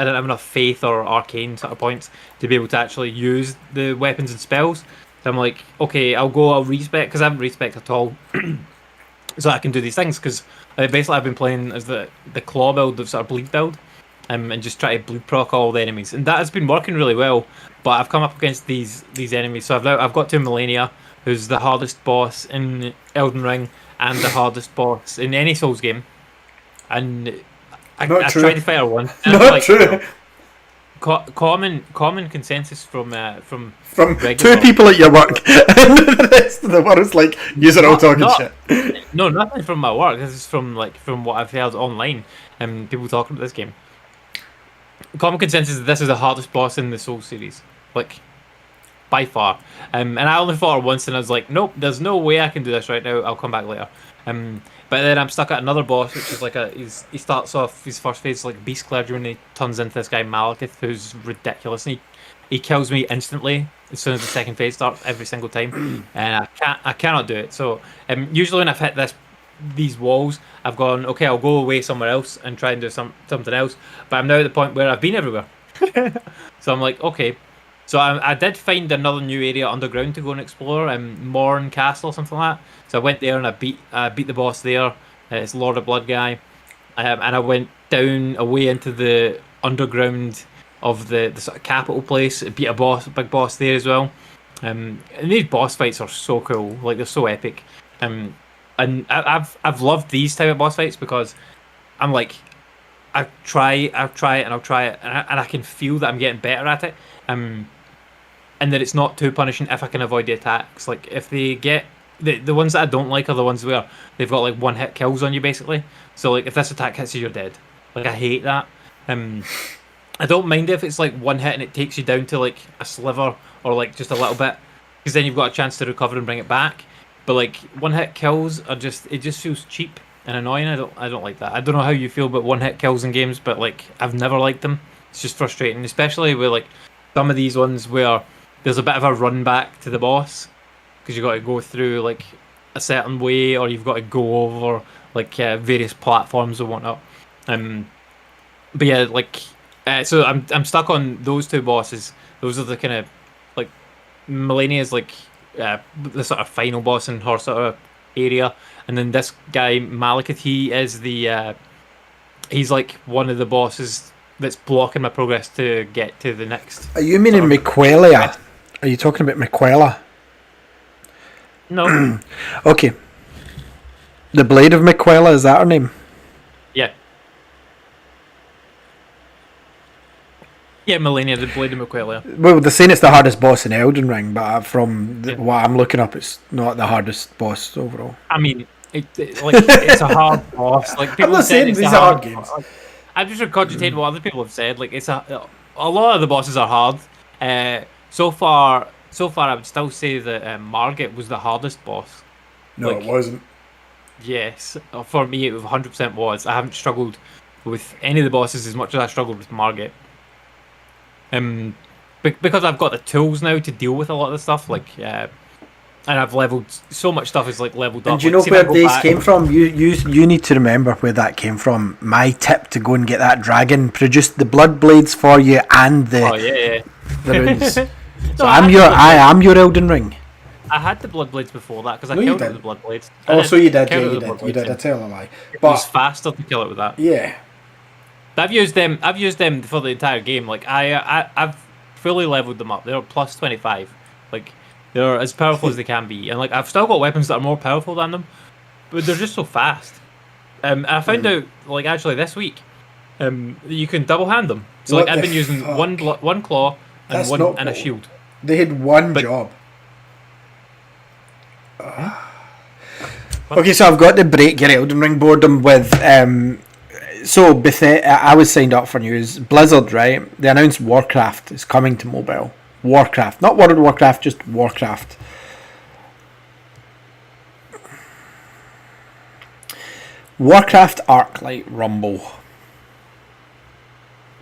didn't have enough faith or arcane sort of points to be able to actually use the weapons and spells. So I'm like, okay, I'll respec, because I haven't respec at all, so I can do these things. Because basically I've been playing as the claw build, the sort of bleed build, and just try to bleed proc all the enemies, and that has been working really well. But I've come up against these enemies, so I've got to Millennia, who's the hardest boss in Elden Ring and the hardest boss in any Souls game. And I tried to fight her once. Not true. Common consensus from two people at your work, and the rest of the world's like, you're all talking shit. No, nothing from my work. This is from what I've heard online and people talking about this game. Common consensus is this is the hardest boss in the Souls series, like by far. And I only fought her once, and I was like, nope, there's no way I can do this right now. I'll come back later. But then I'm stuck at another boss, which is like he starts off his first phase like Beast Clergyman, and he turns into this guy Malekith, who's ridiculous, and he kills me instantly as soon as the second phase starts every single time, and I cannot do it. So usually when I've hit these walls, I've gone, okay, I'll go away somewhere else and try and do something else. But I'm now at the point where I've been everywhere, so I'm like, okay. So I did find another new area underground to go and explore, Morn Castle or something like that. So I went there and I beat the boss there. It's Lord of Blood guy, and I went down away into the underground of the sort of capital place. Beat a big boss there as well. And these boss fights are so cool, like they're so epic. And I've loved these type of boss fights because I'm like, I'll try it and I'll try it, and I can feel that I'm getting better at it. And that it's not too punishing if I can avoid the attacks. Like if they get the ones that I don't like are the ones where they've got like one hit kills on you basically. So like if this attack hits you, you're dead. Like I hate that. I don't mind if it's like one hit and it takes you down to like a sliver or like just a little bit, because then you've got a chance to recover and bring it back. But like one hit kills are it just feels cheap and annoying. I don't like that. I don't know how you feel about one hit kills in games, but like I've never liked them. It's just frustrating, especially with like some of these ones where there's a bit of a run back to the boss because you've got to go through like a certain way, or you've got to go over like various platforms and whatnot. But yeah, like so I'm stuck on those two bosses. Those are the kind of like Millennia's like the sort of final boss in her sort of area, and then this guy Malekith, he is he's like one of the bosses that's blocking my progress to get to the next. Are you meaning Miquelia? Are you talking about Miquela? No. Okay. The Blade of Miquela, is that her name? Yeah. Yeah, Millennia, the Blade of Miquelia. Well, they're saying it's the hardest boss in Elden Ring, but from what I'm looking up, it's not the hardest boss overall. I mean, it's a hard boss. Like people I'm not saying these are hard games. I've just regurgitated what other people have said. Like it's a lot of the bosses are hard. So far, I would still say that Margit was the hardest boss. No, it wasn't. Yes, for me, it 100% was. I haven't struggled with any of the bosses as much as I struggled with Margit. Because I've got the tools now to deal with a lot of the stuff. Like, and I've leveled so much stuff is like leveled up. And do you know where these came from? You need to remember where that came from. My tip to go and get that dragon produced the blood blades for you and the runes. So I am your Elden Ring. I had the blood blades before that because I killed it with the blood blades. So you did. Yeah, you did. I tell a lie. But it was faster to kill it with that. Yeah. I've used them for the entire game. Like I've fully leveled them up. They're plus 25. Like they're as powerful as they can be, and like I've still got weapons that are more powerful than them, but they're just so fast. I found out like actually this week, you can double hand them. So like I've been using one claw and a shield. They had one job. Okay, so I've got to break your Elden Ring boredom with so I was signed up for news. Blizzard, right? They announced Warcraft is coming to mobile. Warcraft, not World of Warcraft, just Warcraft. Warcraft Arclight Rumble.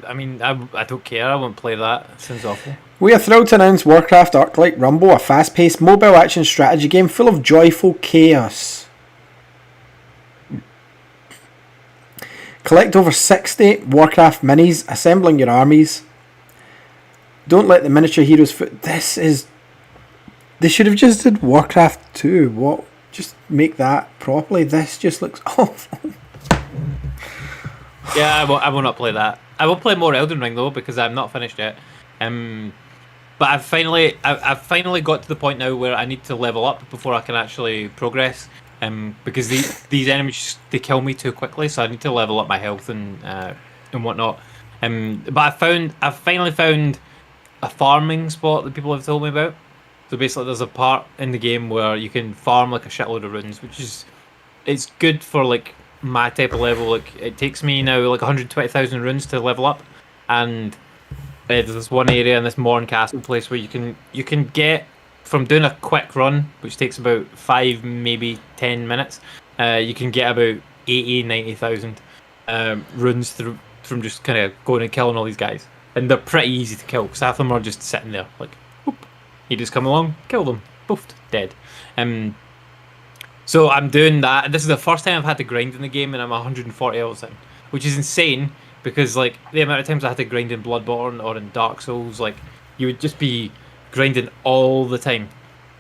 I mean, I don't care. I won't play that. It sounds awful. We are thrilled to announce Warcraft Arclight Rumble, a fast-paced mobile action strategy game full of joyful chaos. Collect over 60 Warcraft minis, assembling your armies. Don't let the miniature heroes... They should have just did Warcraft 2. What? Just make that properly. This just looks awful. Yeah, I will not play that. I will play more Elden Ring though because I'm not finished yet. But I've finally got to the point now where I need to level up before I can actually progress. Because these enemies, they kill me too quickly, so I need to level up my health and whatnot. But I've finally found a farming spot that people have told me about. So basically, there's a part in the game where you can farm like a shitload of runes, which is it's good for like my type of level. Like it takes me now like 120,000 runes to level up, and there's this one area in this Morn Castle place where you can get from doing a quick run, which takes about 5 maybe 10 minutes. You can get about 90,000 runes through from just kind of going and killing all these guys, and they're pretty easy to kill because half of them are just sitting there like, boop. You just come along, kill them, boofed, dead. So I'm doing that, and this is the first time I've had to grind in the game, and I'm 140 hours in, which is insane because like the amount of times I had to grind in Bloodborne or in Dark Souls, like you would just be grinding all the time,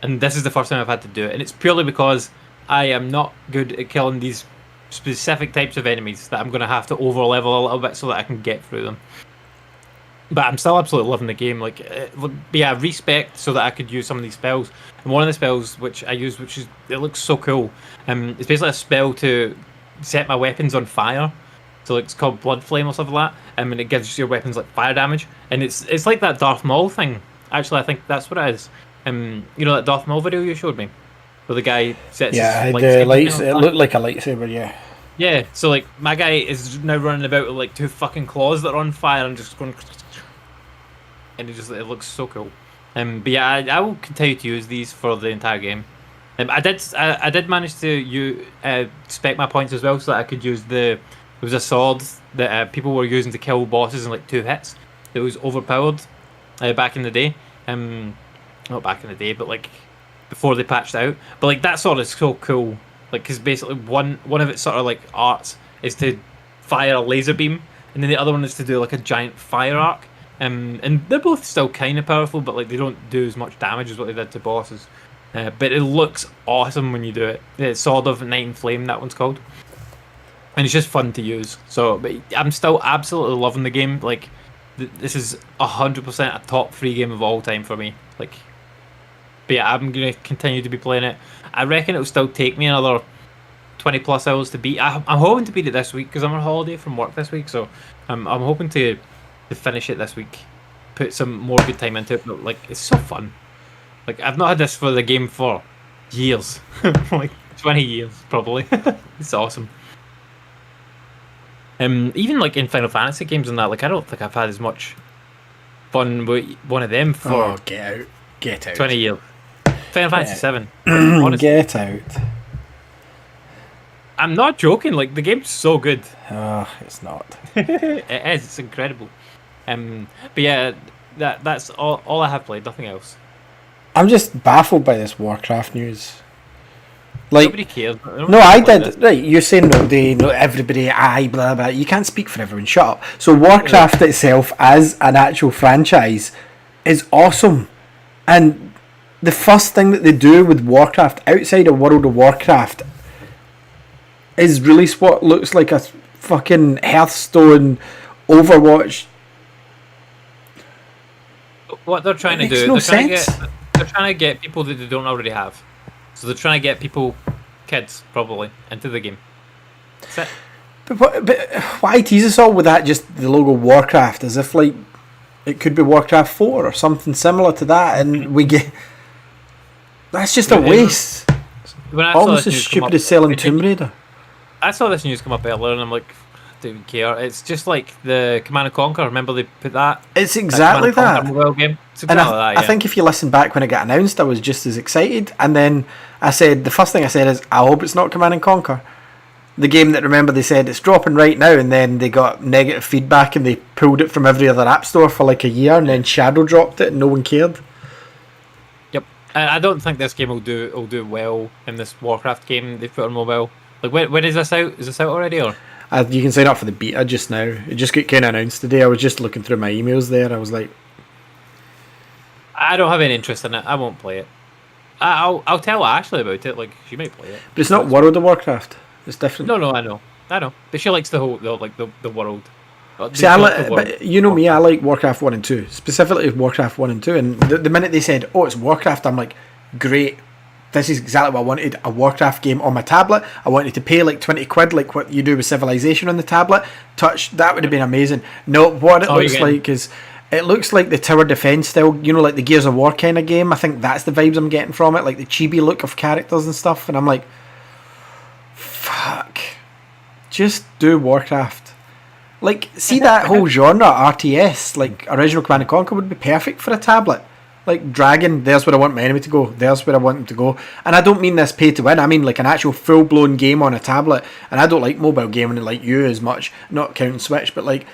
and this is the first time I've had to do it, and it's purely because I am not good at killing these specific types of enemies that I'm going to have to over level a little bit so that I can get through them. But I'm still absolutely loving the game. Like, yeah, respect so that I could use some of these spells. And one of the spells which I use, which is it looks so cool. It's basically a spell to set my weapons on fire. So like, it's called Blood Flame or something like that. And it gives your weapons like fire damage. And it's like that Darth Maul thing. Actually, I think that's what it is. You know that Darth Maul video you showed me, where the guy sets Yeah, his the lights. lightsaber It on looked like a lightsaber. Yeah. yeah, so like my guy is now running about with like 2 fucking claws that are on fire and just going, and it looks so cool. But yeah, I will continue to use these for the entire game. I did manage to spec my points as well so that I could use there was a sword that people were using to kill bosses in like 2 hits. It was overpowered back in the day. Not back in the day, but like before they patched out. But like that sword is so cool. Like, because basically one of its sort of like arts is to fire a laser beam, and then the other one is to do like a giant fire arc. And they're both still kind of powerful, but like they don't do as much damage as what they did to bosses. But it looks awesome when you do it. It's Sword of Night and Flame, that one's called, and it's just fun to use. So, but I'm still absolutely loving the game. Like, this is 100% a top 3 game of all time for me. Like, but yeah, I'm gonna continue to be playing it. I reckon it'll still take me another 20 plus hours to beat. I'm hoping to beat it this week because I'm on holiday from work this week, so I'm hoping to finish it this week. Put some more good time into it. But like, it's so fun. Like, I've not had this for the game for years, like 20 years probably. It's awesome. Even like in Final Fantasy games and that, like I don't think I've had as much fun with one of them for get out, 20 years. Final Fantasy 7. Get out. I'm not joking. Like the game's so good. Oh, it's not. It is. It's incredible. But yeah, that's all I have played. Nothing else. I'm just baffled by this Warcraft news. Like, Nobody cares. No, I did. Right, you're saying no, everybody, blah, blah. You can't speak for everyone. Shut up. So Warcraft itself, as an actual franchise, is awesome. And the first thing that they do with Warcraft outside of World of Warcraft is release what looks like a fucking Hearthstone Overwatch. What they're trying to do is they're trying to get people that they don't already have. So they're trying to get people, kids probably, into the game. That's it. But why tease us all with that? Just the logo Warcraft, as if like it could be Warcraft 4 or something similar to that, and we get that's just a waste. Almost as stupid as selling Tomb Raider. I saw this news come up earlier, and I'm like, don't care. It's just like the Command and Conquer. Remember they put that? It's exactly that. Mobile game. It's exactly that. Yeah. I think if you listen back when it got announced, I was just as excited. And then I said the first thing I said is, I hope it's not Command and Conquer. The game that, remember, they said it's dropping right now, and then they got negative feedback and they pulled it from every other app store for like a year, and then Shadow dropped it and no one cared. Yep. I don't think this game will do well in this Warcraft game they've put on mobile. Like, when is this out? Is this out already, or? You can sign up for the beta just now. It just got kind of announced today. I was just looking through my emails there. I was like, I don't have any interest in it. I won't play it. I'll tell Ashley about it. Like, she might play it. But it's not World of Warcraft. It's different. No, I know. But she likes the whole the world. See, but you know me, I like Warcraft 1 and 2, specifically Warcraft 1 and 2, and the minute they said, oh, it's Warcraft, I'm like, great, this is exactly what I wanted, a Warcraft game on my tablet. I wanted to pay like 20 quid, like what you do with Civilization on the tablet. That would have been amazing. No, what it looks like is, it looks like the tower defense style, you know, like the Gears of War kind of game. I think that's the vibes I'm getting from it, like the chibi look of characters and stuff, and I'm like, fuck, just do Warcraft. Like, see that whole genre, RTS, like Original Command & Conquer would be perfect for a tablet. Like, Dragon, there's where I want my enemy to go, there's where I want them to go. And I don't mean this pay to win, I mean like an actual full-blown game on a tablet. And I don't like mobile gaming like you as much, not counting Switch, but like,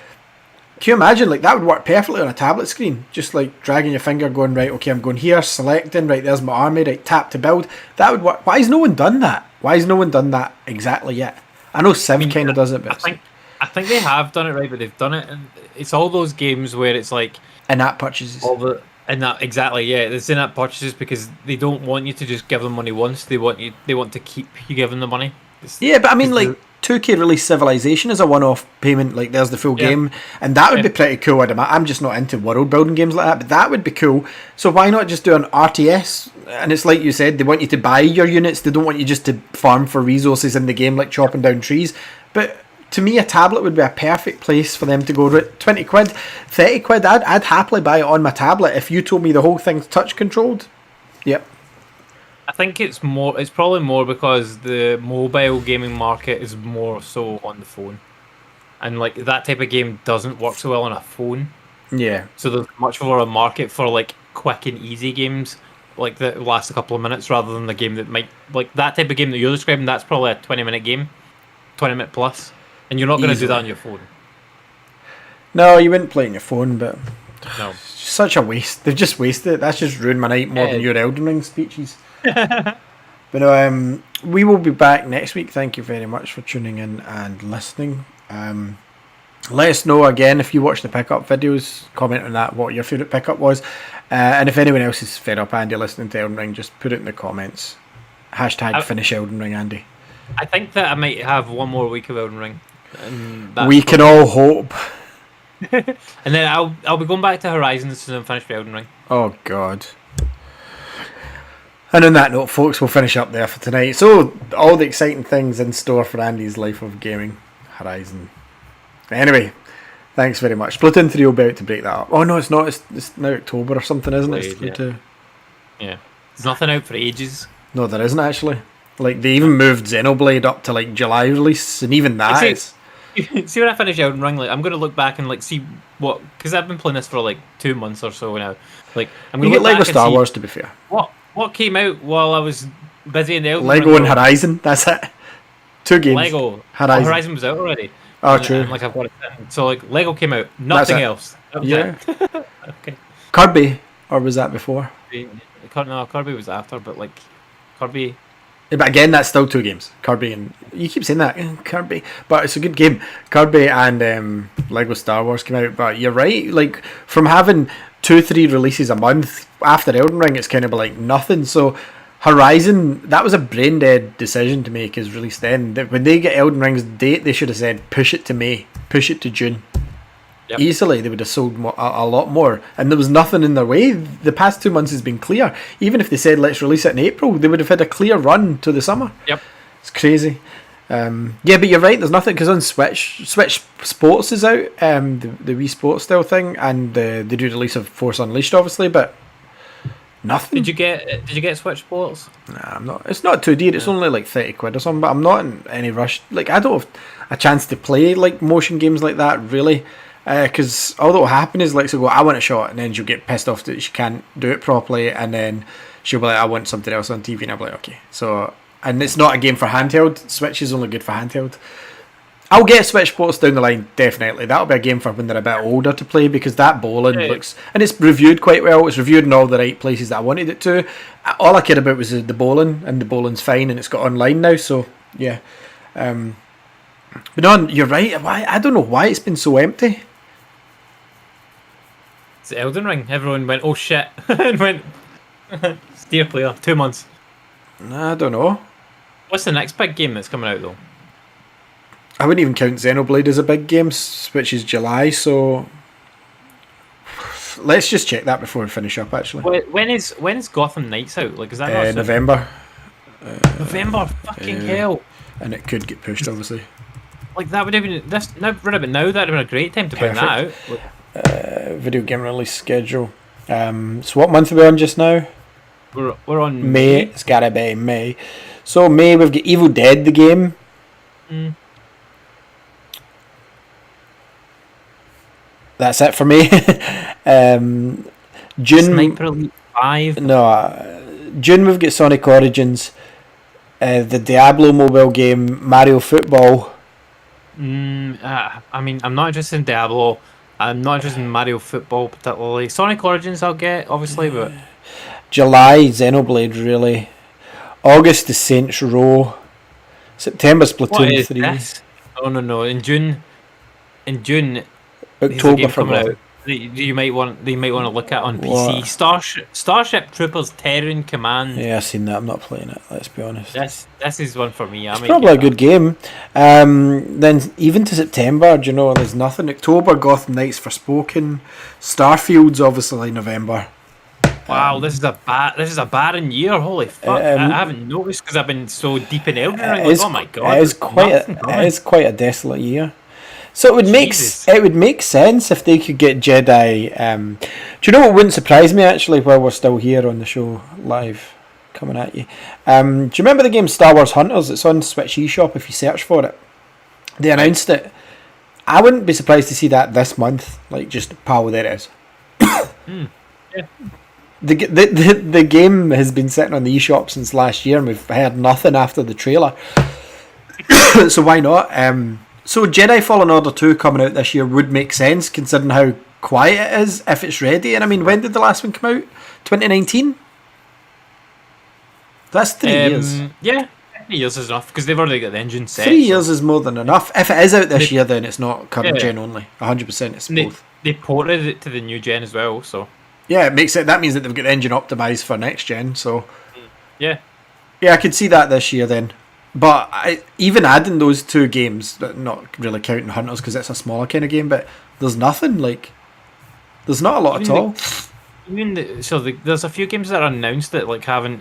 can you imagine, like, that would work perfectly on a tablet screen? Just like dragging your finger, going, right, okay, I'm going here, selecting, right, there's my army, right, tap to build. That would work. Why has no one done that? Why has no one done that exactly yet? I know Civ kind of does it, but I think they have done it right, but they've done it, and it's all those games where it's like in-app purchases. Exactly, yeah. It's in-app purchases because they don't want you to just give them money once. They want to keep you giving them money. Yeah, but I mean, like 2K released Civilization as a one-off payment. Like, there's the full game, and that would be pretty cool. I'm just not into world-building games like that, but that would be cool. So why not just do an RTS? And it's like you said, they want you to buy your units. They don't want you just to farm for resources in the game, like chopping down trees. But to me, a tablet would be a perfect place for them to go. 20 quid, 30 quid, I'd happily buy it on my tablet if you told me the whole thing's touch controlled. Yep. I think it's probably more because the mobile gaming market is more so on the phone. And like that type of game doesn't work so well on a phone. Yeah. So there's much more a market for like quick and easy games like that last a couple of minutes rather than the game that might, like that type of game that you're describing, that's probably a 20-minute game. 20-minute plus. And you're not going to do that on your phone. No, you wouldn't play on your phone, but no. It's such a waste. They've just wasted it. That's just ruined my night more than your Elden Ring speeches. But no, we will be back next week. Thank you very much for tuning in and listening. Let us know again if you watch the pickup videos. Comment on that, what your favourite pickup was. And if anyone else is fed up Andy listening to Elden Ring, just put it in the comments. #, finish Elden Ring, Andy. I think that I might have one more week of Elden Ring. We can all hope. And then I'll be going back to Horizon as soon as I'm finished with Elden Ring. Oh God. And on that note, folks, we'll finish up there for tonight. So, all the exciting things in store for Andy's life of gaming, Horizon. Anyway, thanks very much. Splatoon 3 will be out to break that up. Oh no, it's not. It's now October or something, isn't it? Yeah. There's nothing out for ages. No, there isn't actually. Like, they even moved Xenoblade up to like July release, and even that is... See, when I finish Elden Ring, like, I'm going to look back and like see what, because I've been playing this for like 2 months or so now. Like, I'm going to get Lego Star Wars, to be fair. What came out while I was busy in the Elden Lego Ring and Horizon. That's it. 2 games. Lego. Horizon was out already. Oh, true. And, like, I've got it. So like Lego came out. Nothing else. Yeah. Okay. Kirby, or was that before? No, Kirby was after, but like Kirby. Yeah, but again, that's still 2 games. Kirby and... You keep saying that, Kirby. But it's a good game. Kirby and Lego Star Wars came out. But you're right. Like, from having 2-3 releases a month, after Elden Ring, it's kind of like nothing. So, Horizon, that was a brain-dead decision to make, is released then. When they get Elden Ring's date, they should have said, push it to May. Push it to June. Yep. Easily, they would have sold a lot more, and there was nothing in their way. The past 2 months has been clear. Even if they said let's release it in April, they would have had a clear run to the summer. Yep, it's crazy. Yeah, but you're right. There's nothing, because on Switch Sports is out, the Wii Sports style thing, and they do the release of Force Unleashed, obviously, but nothing. Did you get Switch Sports? Nah, I'm not. It's not too dear. It's only like 30 quid or something. But I'm not in any rush. Like, I don't have a chance to play like motion games like that, really. Because all that will happen is, like, she'll go, I want a shot, and then she'll get pissed off that she can't do it properly, and then she'll be like, I want something else on TV, and I'll be like, okay. So, and it's not a game for handheld. Switch is only good for handheld. I'll get Switch Sports down the line, definitely. That'll be a game for when they're a bit older to play, because that bowling looks... And it's reviewed quite well. It's reviewed in all the right places that I wanted it to. All I cared about was the bowling, and the bowling's fine, and it's got online now, so, yeah. But no, you're right. I don't know why it's been so empty. It's Elden Ring. Everyone went, oh shit, and went, steer clear. 2 months. I don't know. What's the next big game that's coming out, though? I wouldn't even count Xenoblade as a big game, which is July. So let's just check that before we finish up. Actually, When is Gotham Knights out? Like, is that not soon? November, November? Fucking hell! and it could get pushed, obviously. Like that would have been right about now. That'd have been a great time to bring that out. Like, Video game release schedule. So what month are we on just now? we're on May. It's gotta be May. So May we've got Evil Dead the game. That's it for me. June. Sniper Elite 5. No, June we've got Sonic Origins, the Diablo mobile game, Mario Football. I mean, I'm not interested in Diablo. I'm not interested in Mario Football particularly. Sonic Origins I'll get, obviously, but July Xenoblade really. August the Saints Row. September what Splatoon is 3. this? Oh no! In June, there's a October game for coming what? out that you might want. They might want to look at on PC. What? Starship Troopers Terran Command. Yeah, I've seen that. I'm not playing it. Let's be honest. This is one for me. It's probably a good game. Then even to September, do you know, there's nothing. October, Gotham Knights Forspoken, Starfield's obviously November. Wow, this is a barren year. Holy fuck! I haven't noticed because I've been so deep in Elden Ring. Like, oh my god, it is quite a desolate year. So it would make sense if they could get Jedi. Do you know what wouldn't surprise me actually? While we're still here on the show live, coming at you. Do you remember the game Star Wars Hunters? It's on Switch eShop if you search for it. They announced it. I wouldn't be surprised to see that this month. Like, just pow, there it is. Yeah. The game has been sitting on the eShop since last year, and we've heard nothing after the trailer. So why not? So Jedi Fallen Order 2 coming out this year would make sense, considering how quiet it is, if it's ready. And I mean, when did the last one come out? 2019? That's 3 years. Yeah, 3 years is enough because they've already got the engine set. 3 years is more than enough. If it is out this year, then it's not current gen only. 100% it's both. They ported it to the new gen as well, so... Yeah, it makes it. That means that they've got the engine optimized for next gen. So yeah, I could see that this year then. But even adding those two games, not really counting Hunters because it's a smaller kind of game, but there's nothing like. There's not a lot at all. There's a few games that are announced that like haven't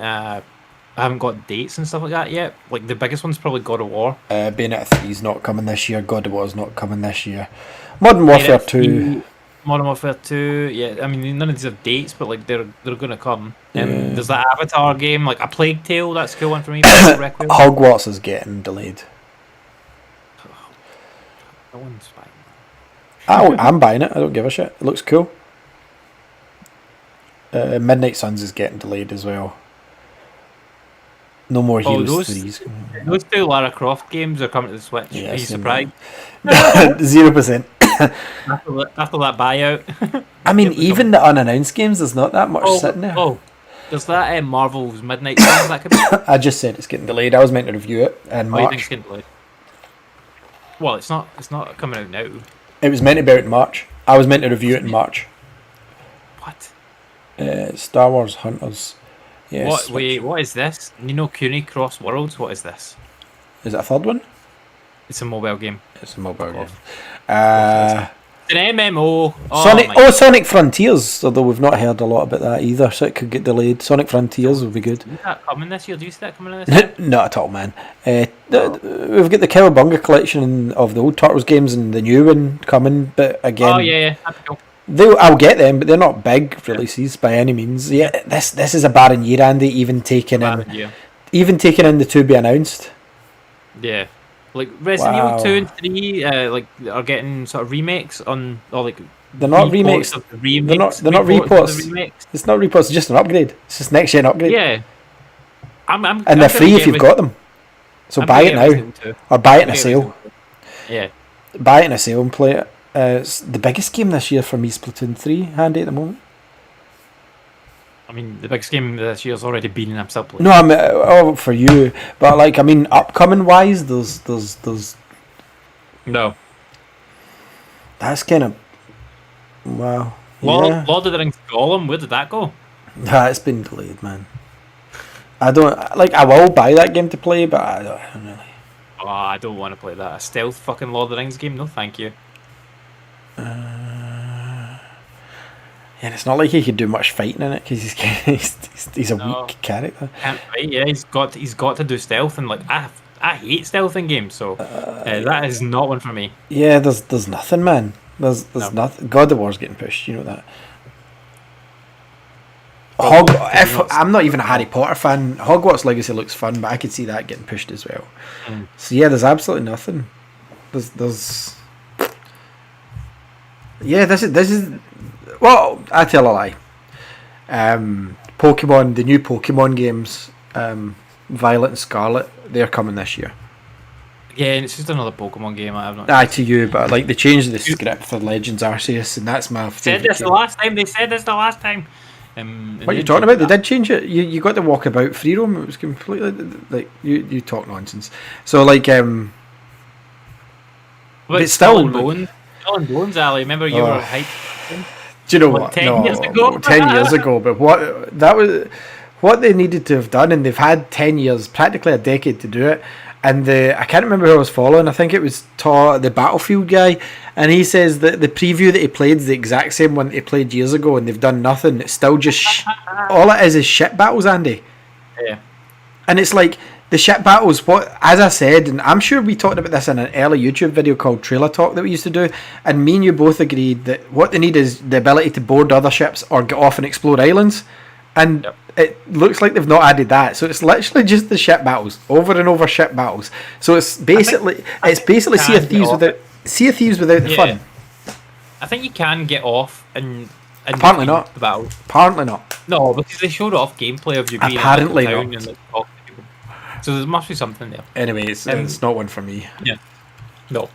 got dates and stuff like that yet. Like the biggest one's probably God of War. Bayonetta 3's not coming this year. God of War's not coming this year. Modern Warfare 2. Modern Warfare 2, yeah. I mean, none of these have dates, but like they're gonna come. There's that Avatar game, like a Plague Tale. That's a cool one for me. Hogwarts is getting delayed. That one's fine. I'm buying it. I don't give a shit. It looks cool. Midnight Suns is getting delayed as well. No more Heroes 3s. Those two Lara Croft games are coming to the Switch. Yeah, are you surprised? 0%. after that buyout. I mean, even the unannounced games, there's not that much sitting there. Oh, there's that Marvel's Midnight Suns that could be. I just said it's getting delayed. I was meant to review it in March. You think it's getting delayed? Well, it's not coming out now. It was meant to be out in March. I was meant to review it in March. What? Star Wars Hunters. Yes. What is this? Nino Kuni Cross Worlds? What is this? Is it a third one? It's a mobile game. It's a mobile game. It's an MMO. Sonic Frontiers, although we've not heard a lot about that either, so it could get delayed. Sonic Frontiers will be good. Is that coming this year? Do you see that coming this year? Not at all, man. We've got the Cowabunga collection of the old Turtles games and the new one coming, but again... Oh, yeah. That's cool. I'll get them, but they're not big releases by any means. Yeah, this is a barren year, Andy. Even taking in the to be announced. Yeah, like Resident Evil 2 and 3, are getting sort of remakes on, or like they're not remakes. They're not reports. It's not reports. It's just an upgrade. It's just next gen upgrade. Yeah, and they're free if you've got them. So buy it now, or buy it in a sale. Yeah, buy it in a sale and play it. It's the biggest game this year for me, Splatoon 3, handy at the moment. I mean, the biggest game this year's already been in himself. No, for you, but like, I mean, upcoming wise, there's. No. That's kind of. Wow. Lord of the Rings Gollum, where did that go? It's been delayed, man. I don't like. I will buy that game to play, but I don't really. Oh, I don't want to play that. A stealth fucking Lord of the Rings game? No, thank you. And it's not like he could do much fighting in it because he's a No, weak character. can't fight. Yeah, he's got to do stealth, and like I hate stealth in games, so that is not one for me. Yeah, there's nothing, man. There's No. nothing. God of War's getting pushed. You know that. Probably If not. I'm not even a Harry Potter fan, Hogwarts Legacy looks fun, but I could see that getting pushed as well. Mm. So yeah, there's absolutely nothing. There's yeah, this is well, I tell a lie. Pokemon, the new Pokemon games, Violet and Scarlet, they're coming this year. Yeah, and it's just another Pokemon game. I have not. Aye, to you, but like they changed the script for Legends Arceus, and that's my Said favourite this the game. last time. They said this the last time. What are you talking about? They did change it. You got the walkabout free roam. It was completely like you talk nonsense. So like But it's still- Skull and Bones, Ali. Remember you Oh. were hyped. do you know What, what? 10 years ago? 10 years ago. But what they needed to have done, and they've had 10 years, practically a decade to do it. And I can't remember who I was following. I think it was the Battlefield guy, and he says that the preview that he played is the exact same one that he played years ago, and they've done nothing. It's still just all it is shit battles, Andy. Yeah. And it's like the shit battles. What, as I said, and I'm sure we talked about this in an early YouTube video called Trailer Talk that we used to do, and me and you both agreed that what they need is the ability to board other ships or get off and explore islands. And Yep. it looks like they've not added that, so it's literally just the ship battles, over and over ship battles. So it's basically Sea of Thieves without the fun. I think you can get off and Apparently not. the battle. Apparently not. No, because they showed off gameplay of you being Apparently in like, a town not. and like, talking to people. So there must be something there. Anyway, it's not one for me. Yeah. No.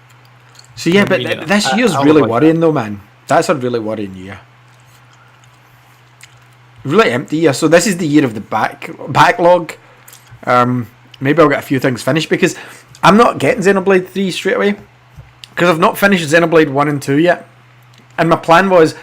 So yeah, but Me neither. this year's I'll really avoid worrying though, man. That's a really worrying year. Really empty year. So this is the year of the backlog. Maybe I'll get a few things finished because I'm not getting Xenoblade 3 straight away because I've not finished Xenoblade 1 and 2 yet. And my plan was, do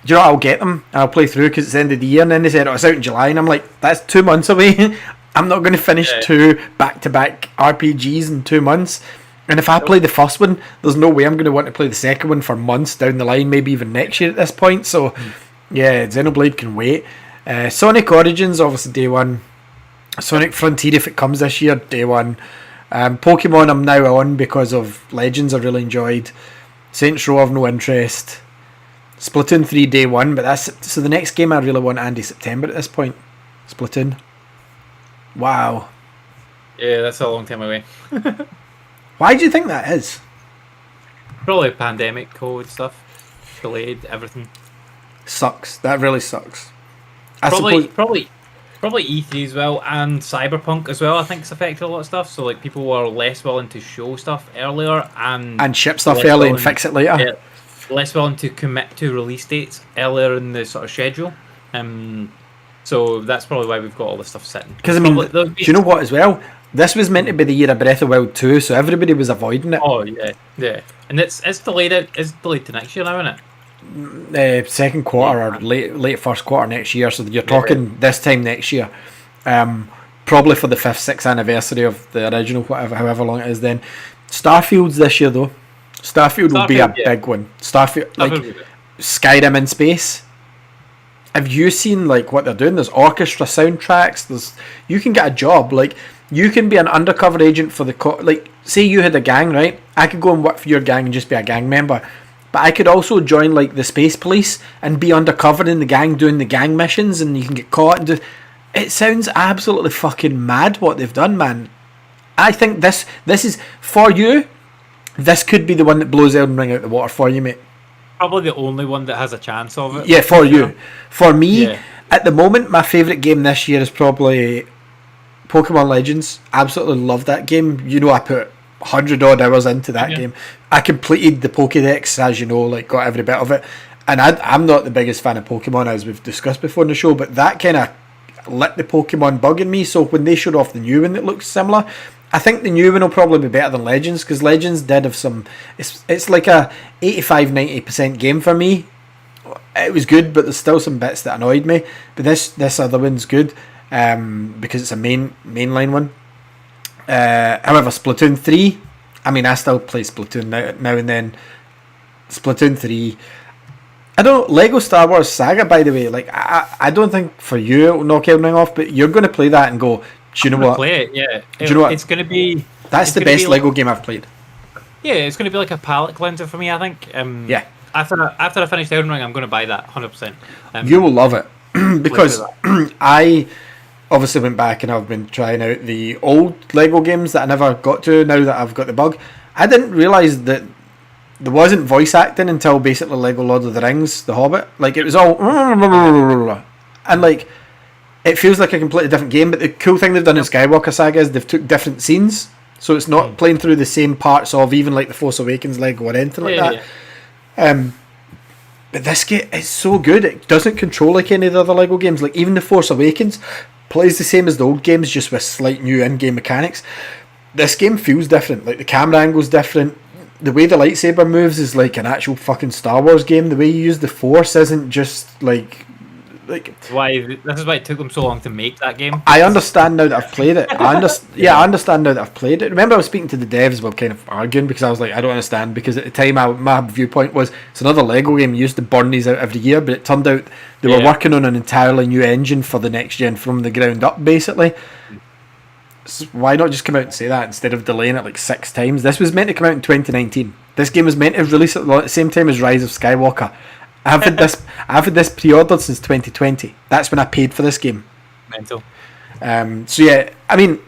you know what, I'll get them and I'll play through because it's the end of the year. And then they said, it's out in July. And I'm like, that's 2 months away. I'm not going to finish two back-to-back RPGs in 2 months. And if I play the first one, there's no way I'm going to want to play the second one for months down the line, maybe even next year at this point. So, yeah, Xenoblade can wait. Sonic Origins, obviously day one. Sonic Frontier, if it comes this year, day one. Pokemon I'm now on because of Legends I really enjoyed. Saints Row I've no interest. Splatoon 3 day one, but that's so the next game I really want, Andy, September at this point. Splatoon. Wow. Yeah, that's a long time away. Why do you think that is? Probably pandemic, COVID stuff, delayed everything. Sucks. That really sucks. I Probably suppose E3 as well, and Cyberpunk as well. I think it's affected a lot of stuff. So like people were less willing to show stuff earlier and ship stuff less early and willing- fix it later. Yeah, less willing to commit to release dates earlier in the sort of schedule. So that's probably why we've got all this stuff sitting. Because I mean, Probably- do you know what as well? This was meant to be the year of Breath of the Wild 2, so everybody was avoiding it. Oh yeah, and it's delayed. It's delayed to next year now, isn't it? Second quarter or late first quarter next year, so you're talking this time next year. Probably for the 5th, 6th anniversary of the original, however long it is then. Starfield's this year though. Starfield will be a big one. Starfield, like Skyrim in space. Have you seen like what they're doing? There's orchestra soundtracks. You can get a job. Like you can be an undercover agent for like say you had a gang, right? I could go and work for your gang and just be a gang member. But I could also join like the space police and be undercover in the gang doing the gang missions, and you can get caught and it sounds absolutely fucking mad what they've done, man. I think this is for you. This could be the one that blows Elden Ring out the water for you, mate. Probably the only one that has a chance of it. Yeah, for you. For me, Yeah. at the moment, my favourite game this year is probably Pokemon Legends. Absolutely love that game. You know, I put 100 odd hours into that game. I completed the Pokédex, as you know, like got every bit of it. And I'm not the biggest fan of Pokemon, as we've discussed before in the show, but that kind of lit the Pokemon bug in me. So when they showed off the new one that looks similar, I think the new one will probably be better than Legends, because Legends did have some... It's like a 85-90% game for me. It was good, but there's still some bits that annoyed me. But this other one's good, because it's a mainline one. However, Splatoon 3, I mean, I still play Splatoon now and then. Splatoon 3. I don't Lego Star Wars Saga, by the way. Like, I don't think for you it'll knock everything off, but you're going to play that and go, do you know what? Play it, yeah. Do you know what? It's going to be. That's the best Lego game I've played. Yeah, it's going to be like a palate cleanser for me, I think. Yeah. After I finish Elden Ring, I'm going to buy that 100%. You will love it because I obviously went back and I've been trying out the old Lego games that I never got to. Now that I've got the bug, I didn't realise that there wasn't voice acting until basically Lego Lord of the Rings, The Hobbit. Like, it was all and like it feels like a completely different game. But the cool thing they've done in Skywalker Saga is they've took different scenes, so it's not playing through the same parts of even like the Force Awakens Lego or anything like that. Yeah. But this game is so good. It doesn't control like any of the other Lego games. Like, even the Force Awakens plays the same as the old games, just with slight new in-game mechanics. This game feels different. Like, the camera angle's different. The way the lightsaber moves is like an actual fucking Star Wars game. The way you use the Force isn't just like this is why it took them so long to make that game. I understand now that I've played it. I understand now that I've played it. Remember, I was speaking to the devs while kind of arguing because I was like, I don't understand, because at the time my viewpoint was it's another Lego game. You used to burn these out every year, but it turned out they were working on an entirely new engine for the next gen from the ground up, basically. So why not just come out and say that instead of delaying it like 6 times? This was meant to come out in 2019. This game was meant to release at the same time as Rise of Skywalker. I've had this pre-ordered since 2020. That's when I paid for this game. Mental. So yeah, I mean,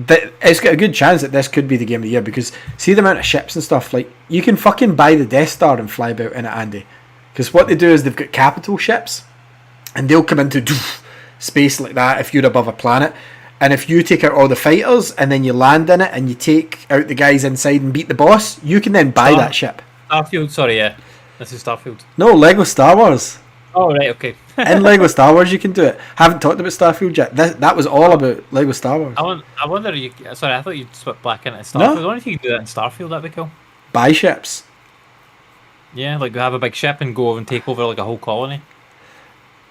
it's got a good chance that this could be the game of the year, because see the amount of ships and stuff. Like, you can fucking buy the Death Star and fly about in it, Andy. Because what they do is they've got capital ships, and they'll come into space like that if you're above a planet. And if you take out all the fighters and then you land in it and you take out the guys inside and beat the boss, you can then buy that ship. Starfield, sorry, yeah. This is Starfield. No, Lego Star Wars. Oh, right, okay. In Lego Star Wars you can do it. Haven't talked about Starfield yet. That was all about Lego Star Wars. I wonder, sorry, I thought you'd swap back into Starfield. No. I wonder if you could do that in Starfield, that'd be cool. Buy ships. Yeah, like have a big ship and go over and take over like a whole colony.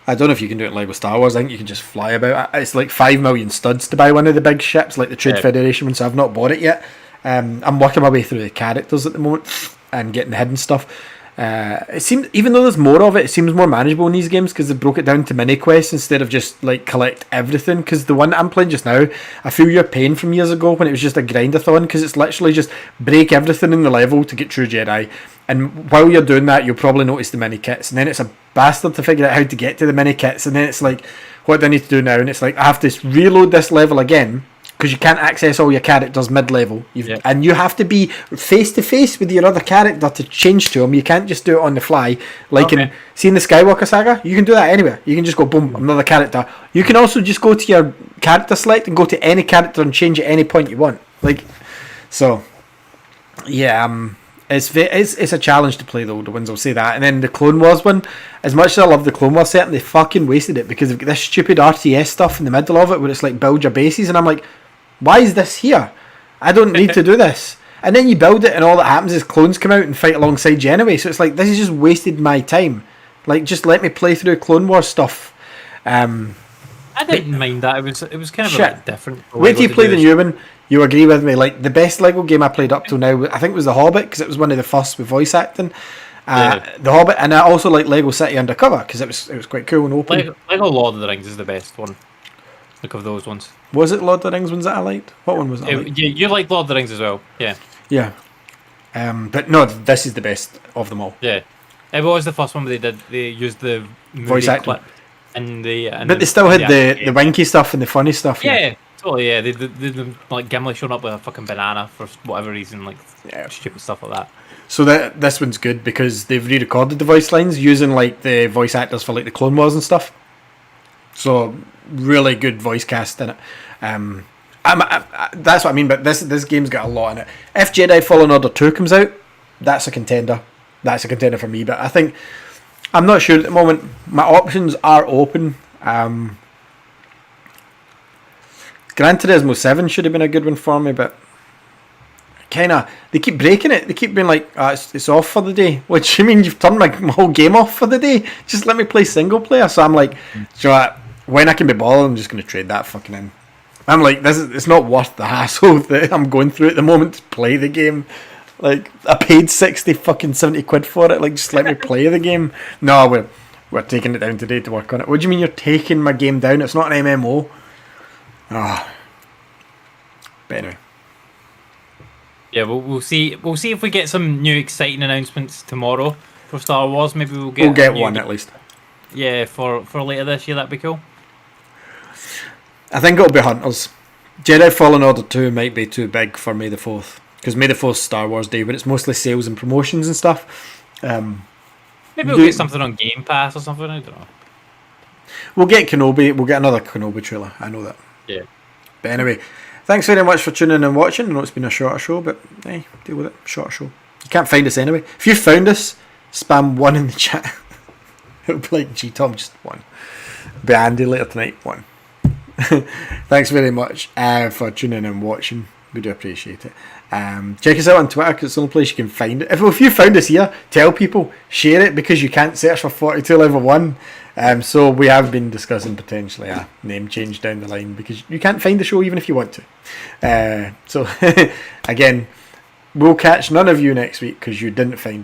I don't know if you can do it in Lego Star Wars. I think you can just fly about. It's like 5 million studs to buy one of the big ships, like the Trade Federation one, so I've not bought it yet. I'm working my way through the characters at the moment and getting the hidden stuff. It seems, even though there's more of it, it seems more manageable in these games because they broke it down to mini quests instead of just like collect everything. Because the one that I'm playing just now, I feel your pain from years ago when it was just a grindathon, because it's literally just break everything in the level to get true Jedi. And while you're doing that, you'll probably notice the mini kits, and then it's a bastard to figure out how to get to the mini kits, and then it's like, what do I need to do now? And it's like, I have to reload this level again, because you can't access all your characters mid-level. And you have to be face-to-face with your other character to change to them. You can't just do it on the fly. Like in the Skywalker Saga, you can do that anywhere. You can just go, boom, another character. You can also just go to your character select and go to any character and change at any point you want. Like, so, yeah, it's a challenge to play the older ones, I'll say that. And then the Clone Wars one, as much as I love the Clone Wars setting, they fucking wasted it because they've got this stupid RTS stuff in the middle of it where it's like build your bases, and I'm like, why is this here? I don't need to do this. And then you build it and all that happens is clones come out and fight alongside you anyway, so it's like, this has just wasted my time. Like, just let me play through Clone Wars stuff. I didn't mind that. It was kind of a bit different. Wait till you play the new one, you agree with me. Like, the best Lego game I played up till now, I think, was The Hobbit, because it was one of the first with voice acting. The Hobbit, and I also like Lego City Undercover because it was quite cool and open. Lego Lord of the Rings is the best one. Look of those ones. Was it Lord of the Rings ones that I liked? What one was it? You like Lord of the Rings as well, yeah. Yeah. But no, this is the best of them all. Yeah. It was the first one where they used the voice acting clip and but they still had the winky stuff and the funny stuff. Yeah, totally, yeah. They like Gimli showing up with a fucking banana for whatever reason, like stupid stuff like that. So this one's good because they've re-recorded the voice lines using like the voice actors for like the Clone Wars and stuff. So really good voice cast in it. That's what I mean. But this game's got a lot in it. If Jedi Fallen Order 2 comes out, that's a contender. That's a contender for me. But I think I'm not sure at the moment. My options are open. Gran Turismo 7 should have been a good one for me, but they keep breaking it. They keep being like, it's off for the day. Which, I mean, you've turned my whole game off for the day. Just let me play single player. So I'm like, so when I can be bothered, I'm just going to trade that fucking in. I'm like, it's not worth the hassle that I'm going through at the moment to play the game. Like, I paid 60 fucking 70 quid for it. Like, just let me play the game. No, we're taking it down today to work on it. What do you mean you're taking my game down? It's not an MMO. Ah. But anyway. Yeah, we'll see. We'll see if we get some new exciting announcements tomorrow for Star Wars. Maybe we'll get one at least. Yeah, for later this year. That'd be cool. I think it'll be Hunters. Jedi Fallen Order 2 might be too big for May the 4th. Because May the 4th Star Wars Day, but it's mostly sales and promotions and stuff. Maybe we'll get something on Game Pass or something. I don't know. We'll get Kenobi. We'll get another Kenobi trailer. I know that. Yeah. But anyway, thanks very much for tuning in and watching. I know it's been a shorter show, but hey, deal with it. Shorter show. You can't find us anyway. If you found us, spam 1 in the chat. It'll be like, G Tom, just 1. It'll be Andy later tonight, 1. Thanks very much for tuning in and watching. We do appreciate it. Check us out on Twitter, because it's the only place you can find it. If you found us here, tell people, share it, because you can't search for 42 Level 1. So we have been discussing potentially a name change down the line, because you can't find the show even if you want to. So again, we'll catch none of you next week because you didn't find